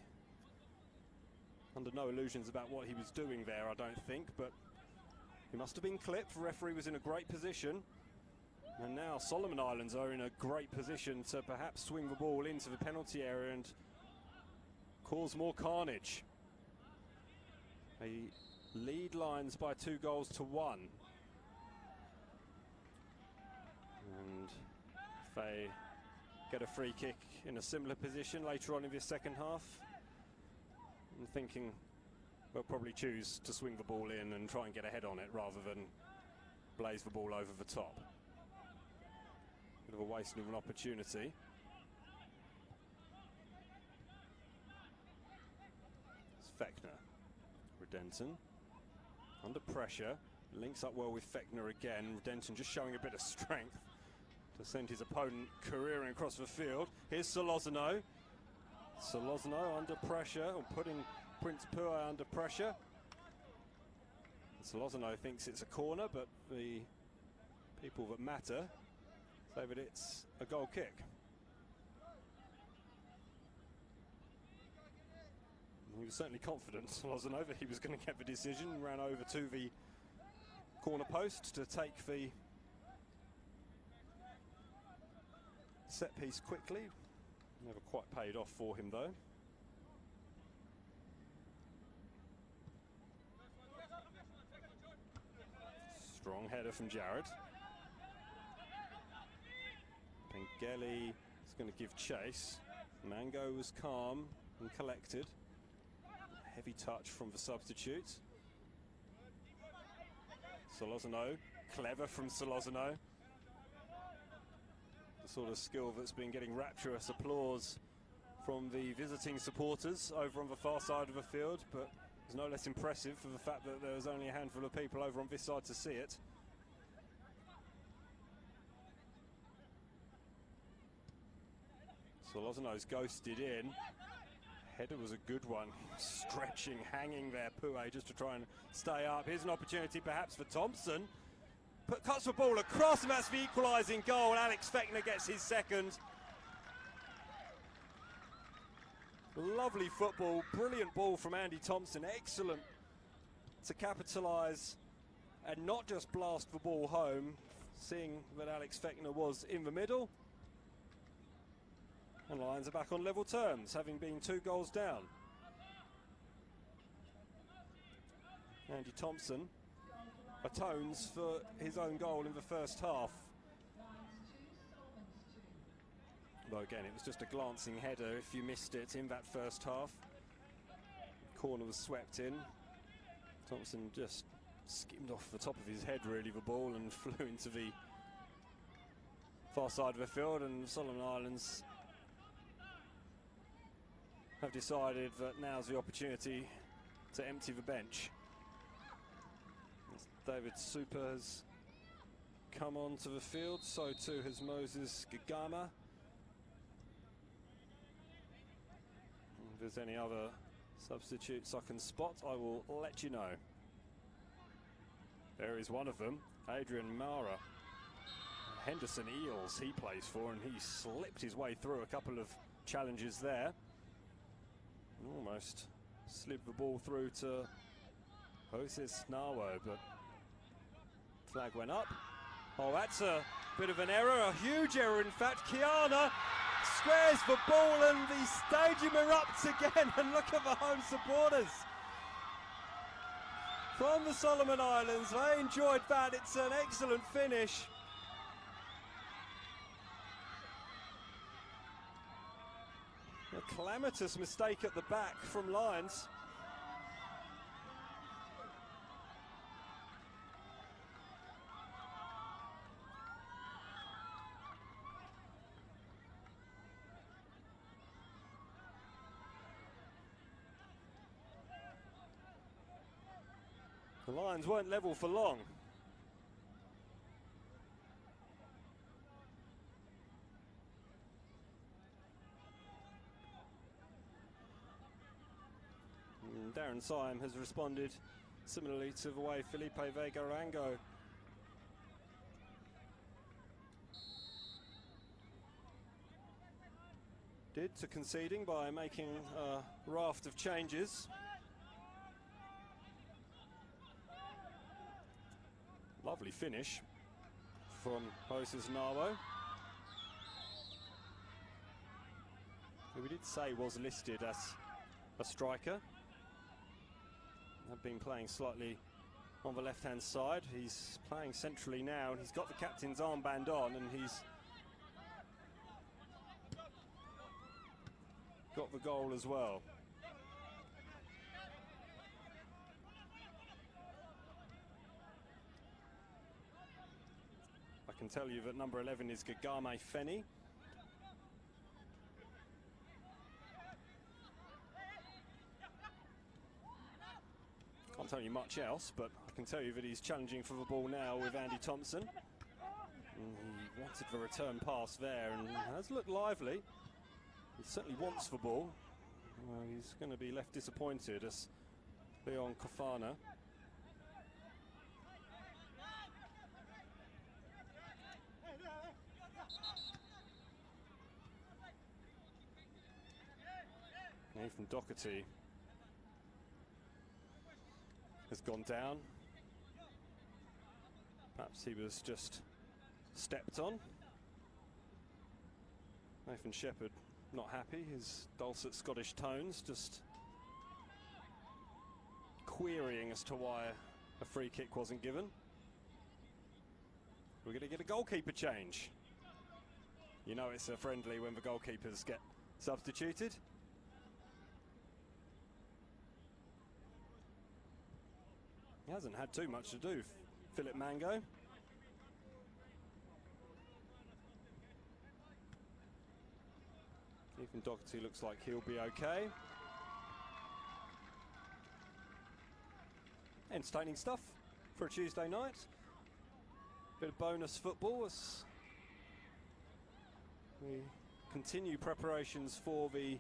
Speaker 1: under no illusions about what he was doing there, I don't think, but he must have been clipped. The referee was in a great position, and now Solomon Islands are in a great position to perhaps swing the ball into the penalty area and cause more carnage. They lead Lions by 2-1, and if they get a free kick in a similar position later on in this second half, I'm thinking
Speaker 2: will probably choose to swing the ball in and try and get ahead on it rather than blaze the ball over the top. Bit of a waste of an opportunity. It's Fechner. Redenton under pressure, links up well with Fechner again. Redenton just showing a bit of strength to send his opponent careering across the field. Here's Solozano. Solozano under pressure, or putting Prince Pua under pressure. Solozano thinks it's a corner, but the people that matter say that it's a goal kick. He was certainly confident, Solozano, that he was going to get the decision. Ran over to the corner post to take the set piece quickly. Never quite paid off for him, though. Strong header from Jared. Pengeli is going to give chase. Mango was calm and collected. Heavy touch from the substitute. Solozano, clever from Solozano. The sort of skill that's been getting rapturous applause from the visiting supporters over on the far side of the field, but it's no less impressive for the fact that there was only a handful of people over on this side to see it. Solozano's ghosted in. Header was a good one. Stretching, hanging there, Pua, just to try and stay up. Here's an opportunity perhaps for Thompson. Cuts the ball across, and that's the equalising goal. Alex Fechner gets his second. Lovely football, brilliant ball from Andy Thompson. Excellent to capitalise and not just blast the ball home, seeing that Alex Fechner was in the middle. And Lions are back on level terms, having been 2 goals down. Andy Thompson atones for his own goal in the first half. Though again, it was just a glancing header if you missed it in that first half. Corner was swept in. Thompson just skimmed off the top of his head, really, the ball, and flew into the far side of the field, and Solomon Islands have decided that now's the opportunity to empty the bench. As David Super has come onto the field, so too has Moses Gagama. If there's any other substitutes I can spot, I will let you know. There is one of them, Adrian Mara. Henderson Eels he plays for, and he slipped his way through a couple of challenges there. Almost slid the ball through to Joses Nawo, but flag went up. Oh, that's a bit of an error, a huge error in fact. Kiana squares the ball and the stadium erupts again, and look at the home supporters from the Solomon Islands. They enjoyed that. It's an excellent finish. A calamitous mistake at the back from Lions. The Lions weren't level for long. Darren Syme has responded similarly to the way Felipe Vega Rango did to conceding by making a raft of changes. Lovely finish from Joses Nawo, who we did say was listed as a striker. Have been playing slightly on the left-hand side. He's playing centrally now, and he's got the captain's armband on, and he's got the goal as well. I can tell you that number 11 is Gagame Feni. Can't tell you much else, but I can tell you that he's challenging for the ball now with Andy Thompson. He wanted the return pass there and has looked lively. He certainly wants the ball. He's going to be left disappointed as Leon Kofana. Nathan Doherty has gone down. Perhaps he was just stepped on. Nathan Shepherd not happy, his dulcet Scottish tones just querying as to why a free kick wasn't given. We're going to get a goalkeeper change. You know it's a friendly when the goalkeepers get substituted. He hasn't had too much to do, Philip Mango. Ethan Doherty looks like he'll be okay. Entertaining stuff for a Tuesday night. Bit of bonus football as we continue preparations for the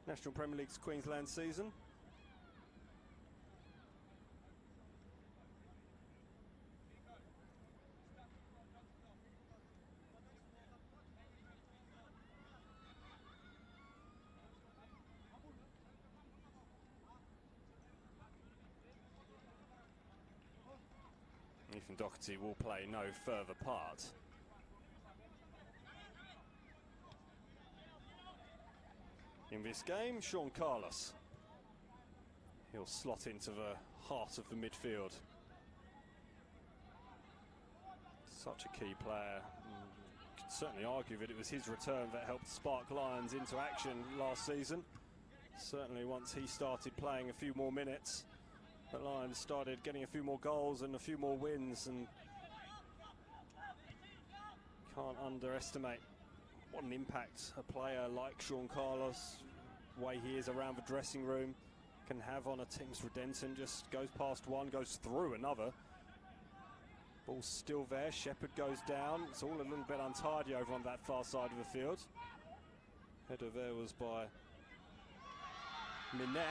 Speaker 2: National Premier League's Queensland season. Ethan Doherty will play no further part. In this game, Sean Carlos. He'll slot into the heart of the midfield. Such a key player. Could certainly argue that it was his return that helped spark Lions into action last season. Certainly once he started playing a few more minutes, the Lions started getting a few more goals and a few more wins, and can't underestimate what an impact a player like Sean Carlos, the way he is around the dressing room, can have on a team's Redenton. Just goes past one, goes through another. Ball's still there, Shepherd goes down. It's all a little bit untidy over on that far side of the field. Header there was by Minette.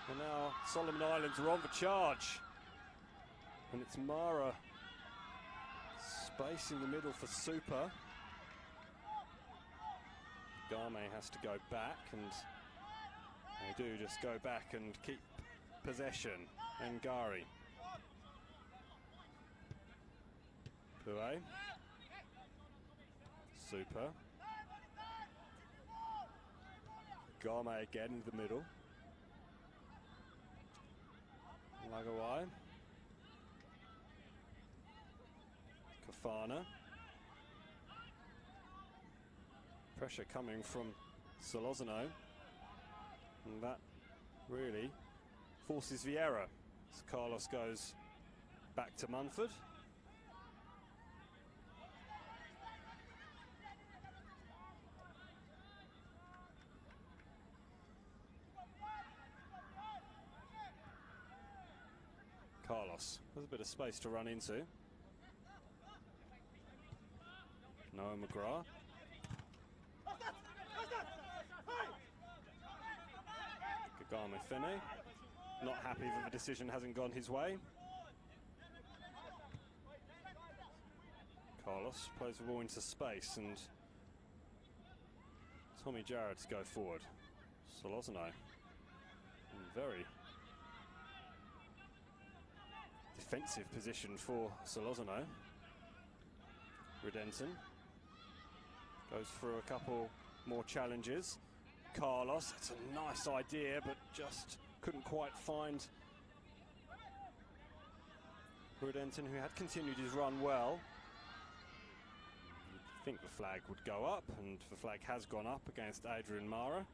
Speaker 2: And now Solomon Islands are on the charge. And it's Mara. Space in the middle for Super. Game has to go back, and they do just go back and keep possession. And Ngari. Pue. Super. Game again in the middle. Lagawai. Kofana. Pressure coming from Solozano. And that really forces the error as Carlos goes back to Munford. Carlos, there's a bit of space to run into. Noah McGrath. Kagame Fene, not happy that the decision hasn't gone his way. Carlos plays the ball into space, and Tommy Jarrett to go forward. Solozano, very defensive position for Solozano. Redenton goes through a couple more challenges. Carlos, it's a nice idea, but just couldn't quite find Redenton, who had continued his run well. You'd think the flag would go up, and the flag has gone up against Adrian Mara.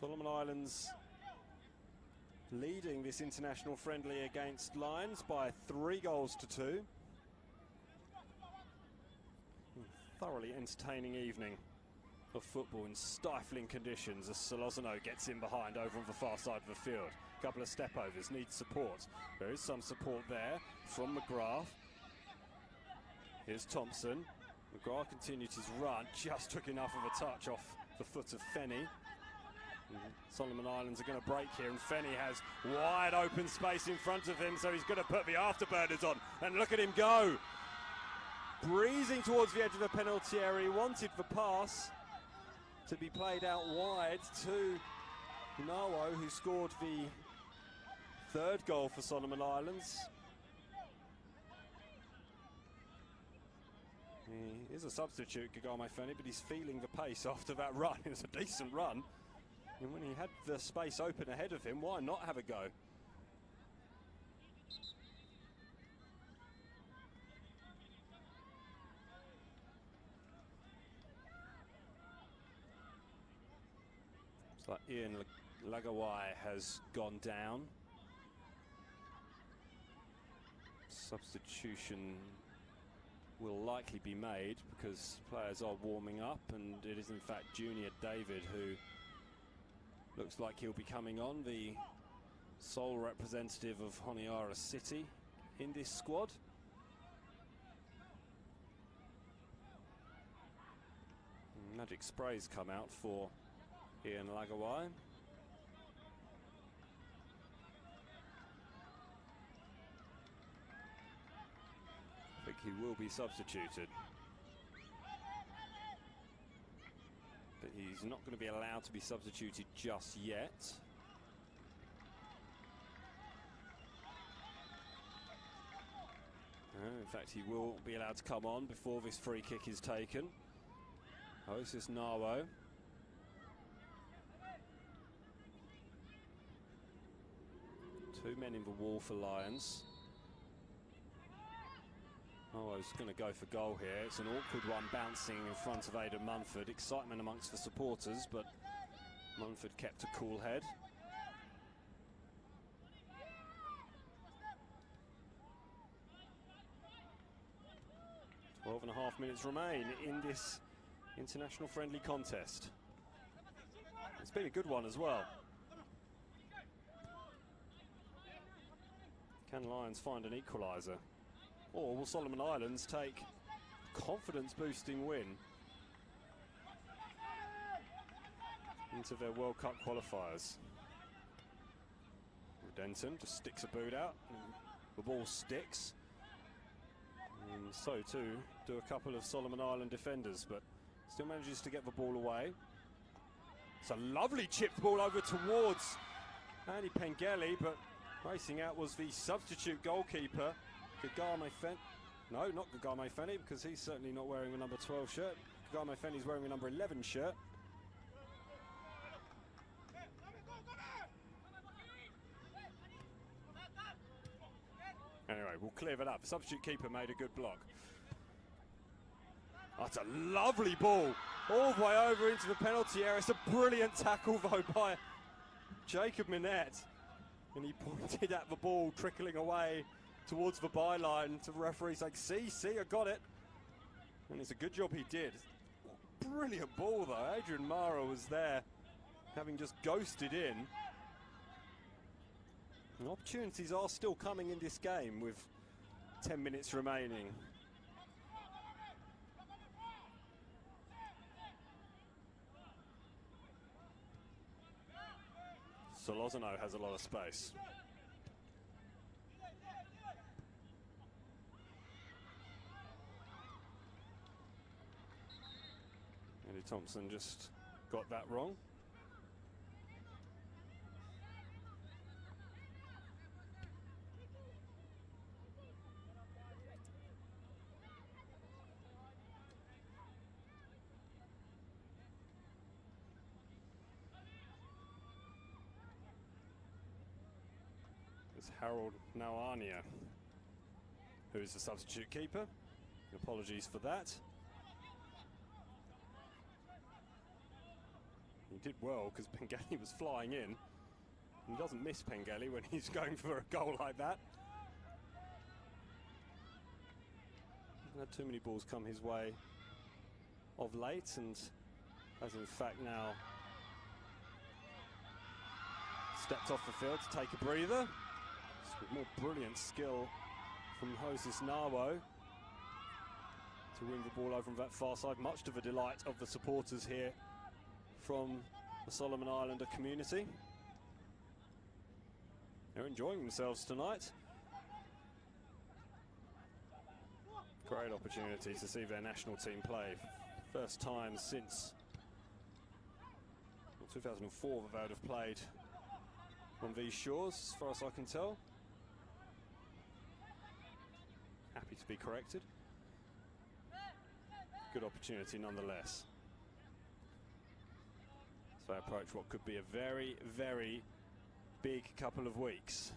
Speaker 2: Solomon Islands leading this international friendly against Lions by 3 goals to 2. Thoroughly entertaining evening of football in stifling conditions as Solozano gets in behind over on the far side of the field. A couple of step overs, needs support. There is some support there from McGrath. Here's Thompson. McGrath continued his run, just took enough of a touch off the foot of Fenny. Solomon Islands are going to break here, and Fenny has wide open space in front of him, so he's going to put the afterburners on, and look at him go. Breezing towards the edge of the penalty area. He wanted the pass to be played out wide to Nawo, who scored the 3rd goal for Solomon Islands. He is a substitute, Kagame Fenny, but he's feeling the pace after that run. It was a decent run. And when he had the space open ahead of him, why not have a go? It's like Ian Lagawai has gone down. Substitution will likely be made because players are warming up, and it is in fact Junior David who looks like he'll be coming on, the sole representative of Honiara City in this squad. Magic sprays come out for Ian Lagawai. I think he will be substituted. But he's not going to be allowed to be substituted just yet. In fact, he will be allowed to come on before this free kick is taken. Oh, this is Nawo. Two men in the wall for Lions. Nawo's going to go for goal here. It's an awkward one, bouncing in front of Aidan Munford. Excitement amongst the supporters, but Munford kept a cool head. Twelve and a half minutes remain in this international friendly contest. It's been a good one as well. Can Lions find an equaliser? Or will Solomon Islands take a confidence-boosting win into their World Cup qualifiers? Denton just sticks a boot out, and the ball sticks. And so too do a couple of Solomon Island defenders, but still manages to get the ball away. It's a lovely chipped ball over towards Andy Pengelly, but racing out was the substitute goalkeeper, Kagame Fenny. No, not Kagame Fenny, because he's certainly not wearing a number 12 shirt. Kagame Fenny's wearing a number 11 shirt. Anyway, we'll clear that up. Substitute keeper made a good block. That's a lovely ball, all the way over into the penalty area. It's a brilliant tackle, though, by Jacob Minette. And he pointed at the ball, trickling away towards the byline to the referee, saying, see, I got it. And it's a good job he did. Brilliant ball, though. Adrian Mara was there, having just ghosted in. And opportunities are still coming in this game with 10 minutes remaining. Solozano has a lot of space. Andy Thompson just got that wrong. It's Harold Nawania, who is the substitute keeper. Apologies for that. He did well because Pengelly was flying in. He doesn't miss Pengelly when he's going for a goal like that. Hasn't had too many balls come his way of late, and has in fact now stepped off the field to take a breather. With more brilliant skill from Joses Nawo to wing the ball over from that far side, much to the delight of the supporters here from the Solomon Islander community. They're enjoying themselves tonight. Great opportunity to see their national team play. First time since 2004 that they would have played on these shores, as far as I can tell. Happy to be corrected. Good opportunity nonetheless. So they approach what could be a very, very big couple of weeks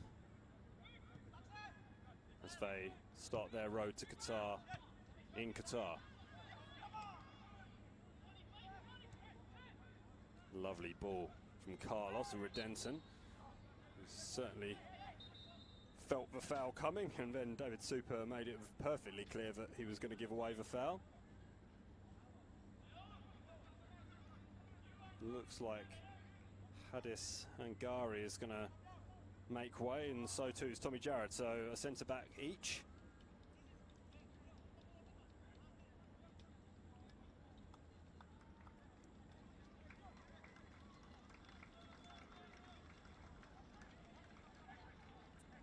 Speaker 2: as they start their road to Qatar in Qatar. Lovely ball from Carlos and Redenton, who certainly felt the foul coming, and then David Super made it perfectly clear that he was going to give away the foul. Looks like Hadis Angari is going to make way, and so too is Tommy Jarrett, so a centre-back each.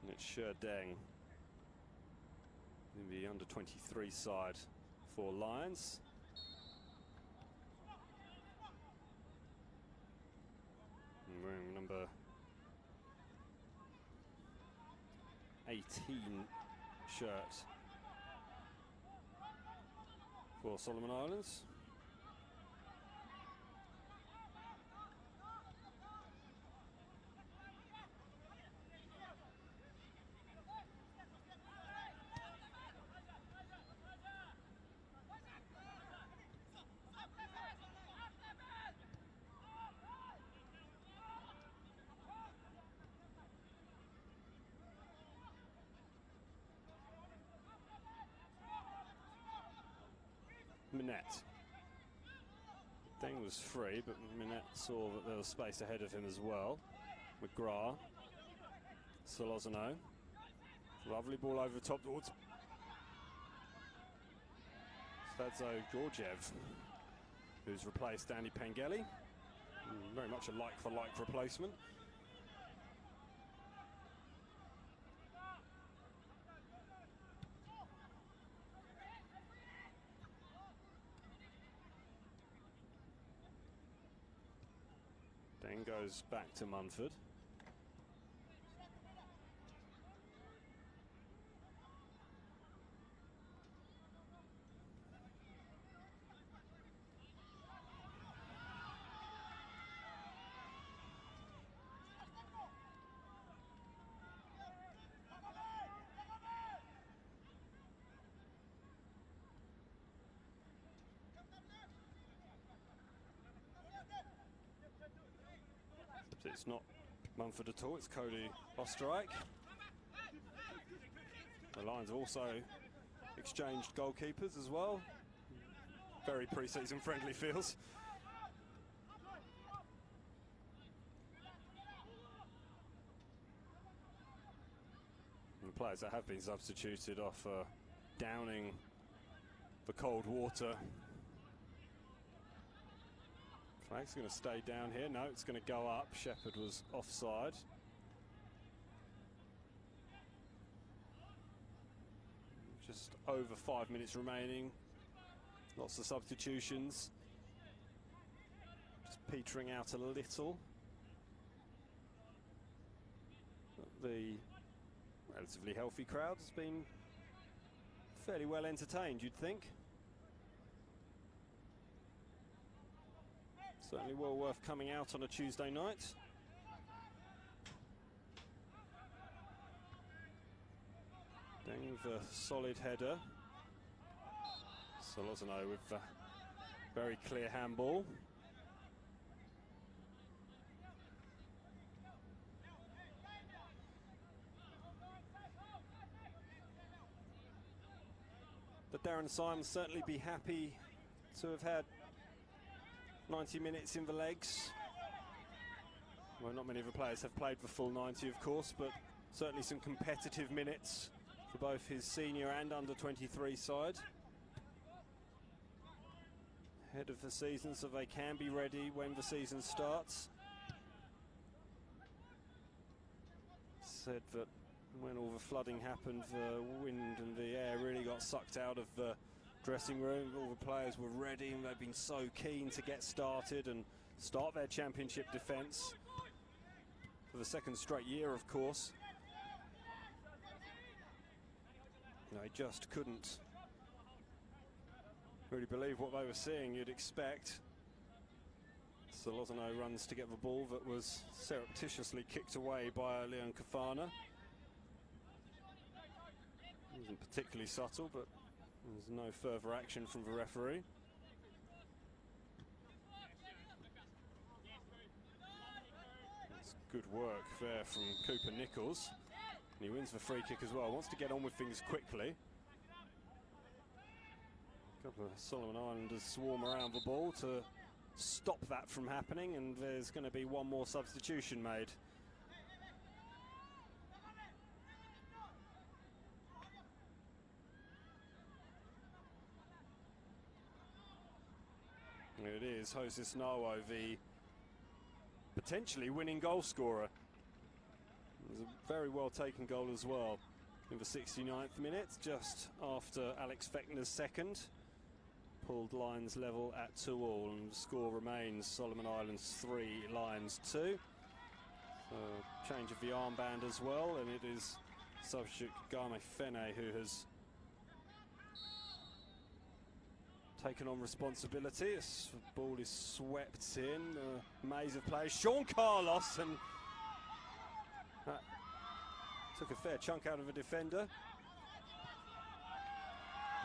Speaker 2: And it's Sherdeng in the under-23 side for Lions. And wearing number 18 shirt for Solomon Islands. Minette. Deng was free, but Minette saw that there was space ahead of him as well. McGrath, Solozano. Lovely ball over the top towards Stadzo Georgiev, who's replaced Danny Pengelly. Very much a like-for-like replacement. Then goes back to Munford. It's not Munford at all, it's Cody Osterreich. The Lions have also exchanged goalkeepers as well. Very pre-season friendly feels. And the players that have been substituted off downing the cold water. Flag's going to stay down here. No, it's going to go up. Shepherd was offside. Just over 5 minutes remaining. Lots of substitutions. Just petering out a little. But the relatively healthy crowd has been fairly well entertained, you'd think. Certainly well worth coming out on a Tuesday night. Deng with a solid header. Solozano with a very clear handball. that Darren Simon certainly be happy to have had 90 minutes in the legs. Well, not many of the players have played the full 90, of course, but certainly some competitive minutes for both his senior and under-23 side. Ahead of the season, so they can be ready when the season starts. Said that when all the flooding happened, the wind and the air really got sucked out of the dressing room. All the players were ready and they've been so keen to get started and start their championship defence for the second straight year, of course. They just couldn't really believe what they were seeing. You'd expect. Solozano runs to get the ball that was surreptitiously kicked away by Leon Kafana. Wasn't particularly subtle, but there's no further action from the referee. It's good work there from Cooper Nichols. And he wins the free kick as well. Wants to get on with things quickly. A couple of Solomon Islanders swarm around the ball to stop that from happening, and there's going to be one more substitution made. It is Jose Snawo, the potentially winning goal scorer. It was a very well taken goal as well in the 69th minute, just after Alex Fechner's second. Pulled Lions level at 2-2, and the score remains Solomon Islands 3, Lions 2. So change of the armband as well, and it is substitute Game Fene who has taken on responsibility. This ball is swept in, a maze of players. Sean Carlos, and that took a fair chunk out of the defender.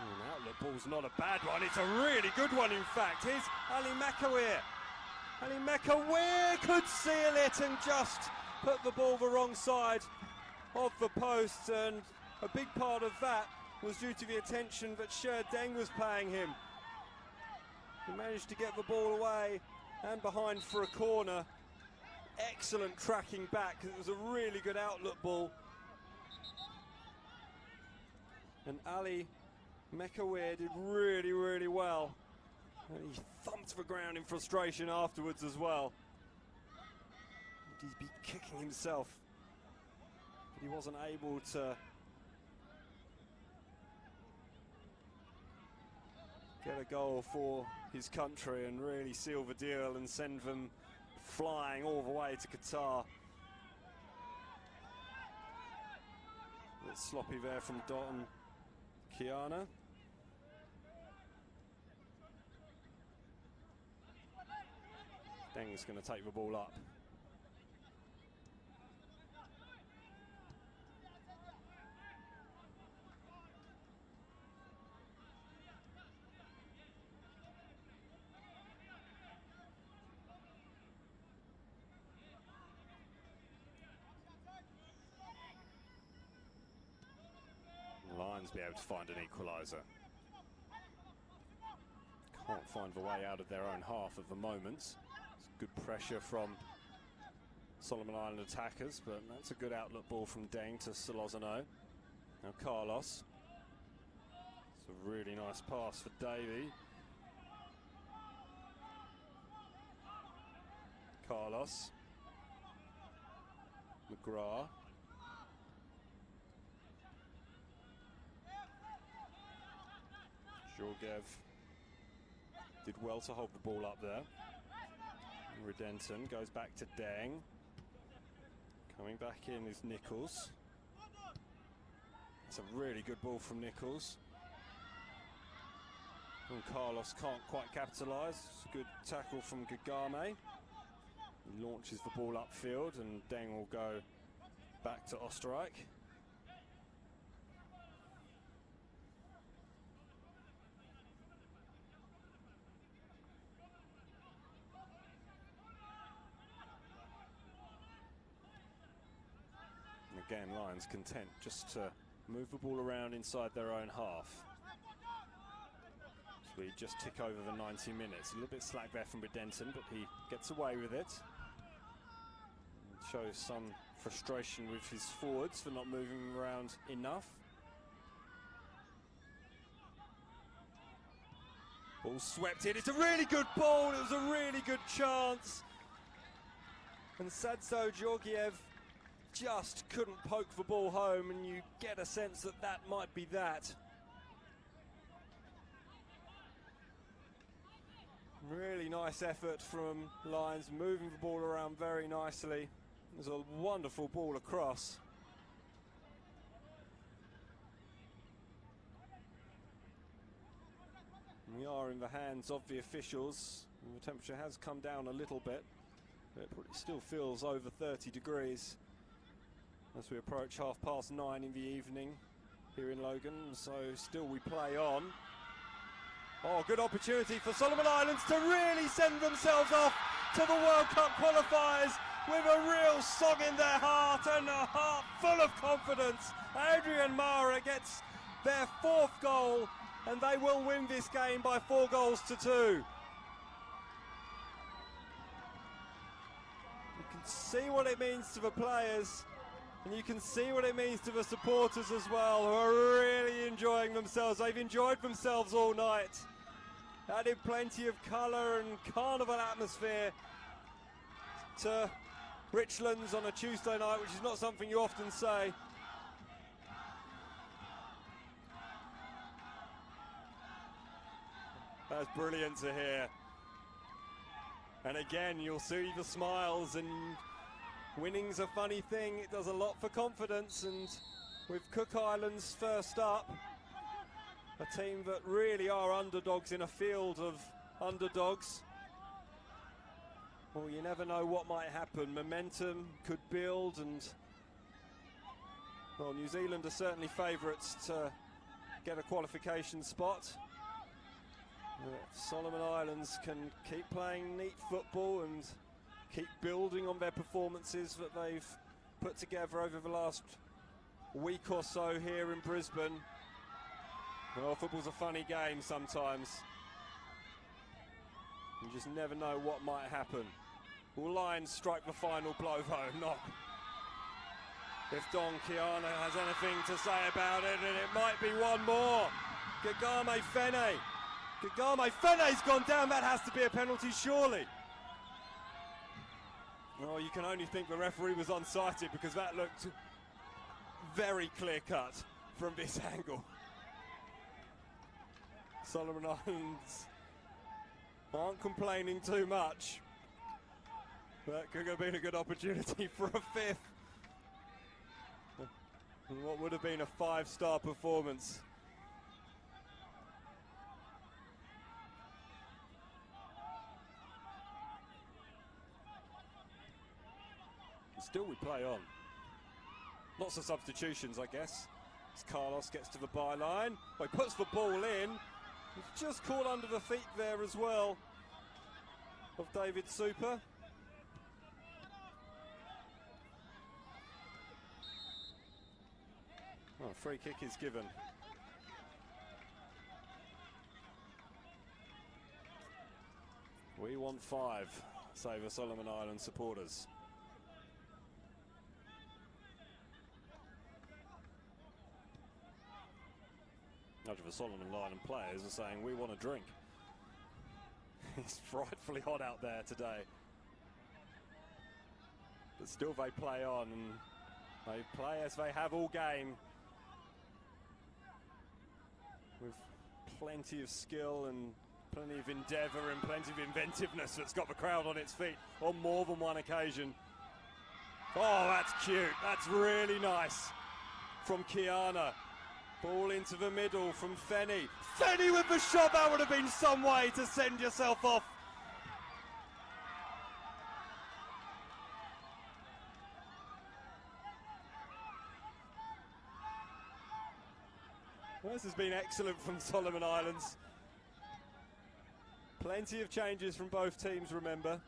Speaker 2: An outlet ball's not a bad one, it's a really good one in fact. Here's Ali Mekawir. Ali Mekawir could seal it and just put the ball the wrong side of the post, and a big part of that was due to the attention that Sher Deng was paying him. He managed to get the ball away and behind for a corner. Excellent tracking back, it was a really good outlet ball. And Ali Mekawir did really, really well. And he thumped the ground in frustration afterwards as well. He'd be kicking himself, but he wasn't able to get a goal for his country and really seal the deal and send them flying all the way to Qatar. A bit sloppy there from Don Kiana. Deng's going to take the ball up. Lions be able to find an equaliser. Can't find the way out of their own half at the moment. It's good pressure from Solomon Island attackers, but that's a good outlet ball from Deng to Solozano. Now Carlos. It's a really nice pass for Davey. Carlos. McGrath. Georgiev did well to hold the ball up there. Redenton goes back to Deng. Coming back in is Nichols. It's a really good ball from Nichols. And Carlos can't quite capitalise. It's a good tackle from Gagame. He launches the ball upfield, and Deng will go back to Osterreich. Again, Lions content just to move the ball around inside their own half. As we just tick over the 90 minutes. A little bit slack there from Denton, but he gets away with it. And shows some frustration with his forwards for not moving around enough. Ball swept in. It's a really good ball. It was a really good chance. And Sadzo Georgiev just couldn't poke the ball home, and you get a sense that that might be that. Really nice effort from Lions, moving the ball around very nicely. It was a wonderful ball across. We are in the hands of the officials. The temperature has come down a little bit, but it still feels over 30 degrees as we approach 9:30 in the evening here in Logan. So still we play on. Oh, good opportunity for Solomon Islands to really send themselves off to the World Cup qualifiers with a real song in their heart and a heart full of confidence. Adrian Mara gets their 4th goal, and they will win this game by 4-2. You can see what it means to the players, and you can see what it means to the supporters as well, who are really enjoying themselves. They've enjoyed themselves all night. Added plenty of colour and carnival atmosphere to Richlands on a Tuesday night, which is not something you often say. That's brilliant to hear. And again, you'll see the smiles, and winning's a funny thing. It does a lot for confidence, and with Cook Islands first up, a team that really are underdogs in a field of underdogs. Well, you never know what might happen. Momentum could build, and well, New Zealand are certainly favourites to get a qualification spot. If Solomon Islands can keep playing neat football and keep building on their performances that they've put together over the last week or so here in Brisbane. Well, football's a funny game sometimes. You just never know what might happen. Will Lions strike the final blow though? Not if Don Kiana has anything to say about it, and it might be one more. Kagame Fene. Kagame Fene's gone down. That has to be a penalty, surely. Oh, you can only think the referee was unsighted, because that looked very clear-cut from this angle. Solomon Islands aren't complaining too much. That could have been a good opportunity for a 5th. And what would have been a 5-star performance. Still we play on. Lots of substitutions, I guess. As Carlos gets to the byline. Well, he puts the ball in. He's just caught under the feet there as well of David Super. Oh, a free kick is given. We want 5, say the Solomon Island supporters. Much of the Solomon Island players are saying we want a drink. It's frightfully hot out there today. But still they play on, and they play as they have all game. With plenty of skill and plenty of endeavour and plenty of inventiveness that's got the crowd on its feet on more than one occasion. Oh, that's cute. That's really nice from Kiana. Ball into the middle from Fenny. Fenny with the shot. That would have been some way to send yourself off. Well, this has been excellent from Solomon Islands. Plenty of changes from both teams, remember.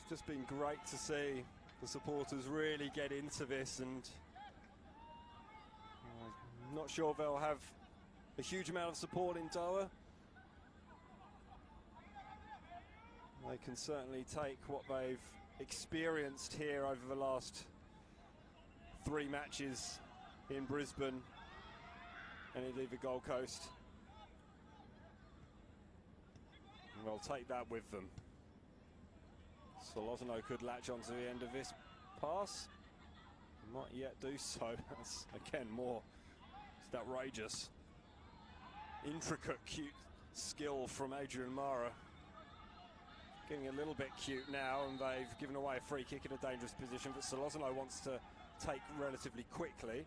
Speaker 2: just been great to see the supporters really get into this, and I'm not sure they'll have a huge amount of support in Doha. They can certainly take what they've experienced here over the last 3 matches in Brisbane and indeed the Gold Coast. And they'll take that with them. Solozano could latch onto the end of this pass. Might yet do so. That's again more just outrageous. Intricate, cute skill from Adrian Mara. Getting a little bit cute now, and they've given away a free kick in a dangerous position that Solozano wants to take relatively quickly.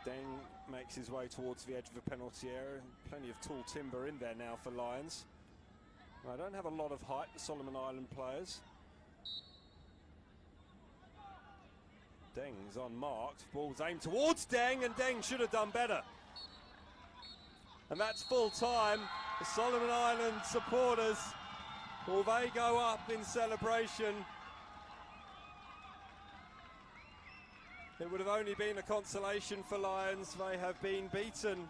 Speaker 2: Deng makes his way towards the edge of the penalty area. Plenty of tall timber in there now for Lions. I don't have a lot of height, the Solomon Island players. Deng's unmarked. Ball's aimed towards Deng, and Deng should have done better. And that's full time. The Solomon Island supporters, will they go up in celebration? It would have only been a consolation for Lions. They have been beaten,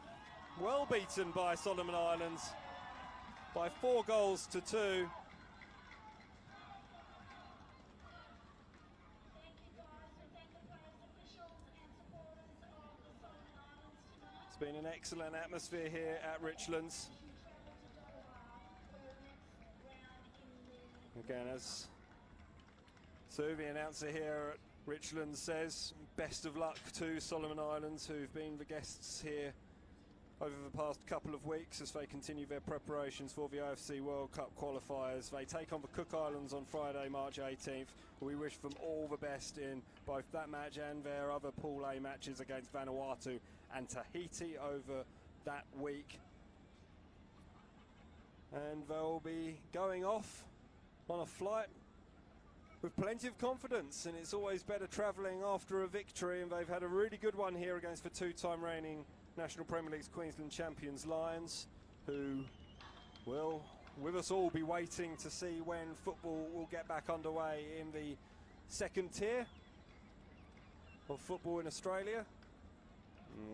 Speaker 2: well beaten by Solomon Islands by 4 goals to 2. It's been an excellent atmosphere here at Richlands. Again, as Sue, the announcer here at Richlands, says, best of luck to Solomon Islands, who've been the guests here over the past couple of weeks as they continue their preparations for the AFC World Cup qualifiers. They take on the Cook Islands on Friday, March 18th. We wish them all the best in both that match and their other Pool A matches against Vanuatu and Tahiti over that week. And they'll be going off on a flight with plenty of confidence, and it's always better travelling after a victory, and they've had a really good one here against the 2-time reigning National Premier League's Queensland champions Lions, who will, with us all, be waiting to see when football will get back underway in the 2nd tier of football in Australia.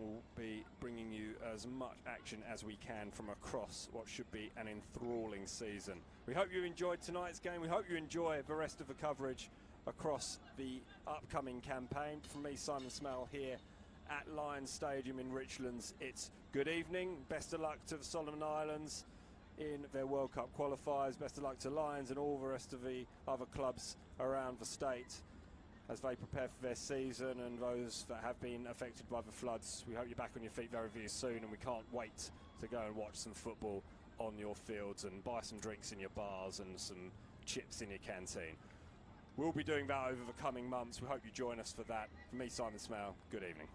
Speaker 2: We'll be bringing you as much action as we can from across what should be an enthralling season. We hope you enjoyed tonight's game. We hope you enjoy the rest of the coverage across the upcoming campaign. From me, Simon Smell, here at Lions Stadium in Richlands, it's good evening. Best of luck to the Solomon Islands in their World Cup qualifiers. Best of luck to Lions and all the rest of the other clubs around the state as they prepare for their season, and those that have been affected by the floods. We hope you're back on your feet very, very soon, and we can't wait to go and watch some football on your fields and buy some drinks in your bars and some chips in your canteen. We'll be doing that over the coming months. We hope you join us for that. For me, Simon Smale, good evening.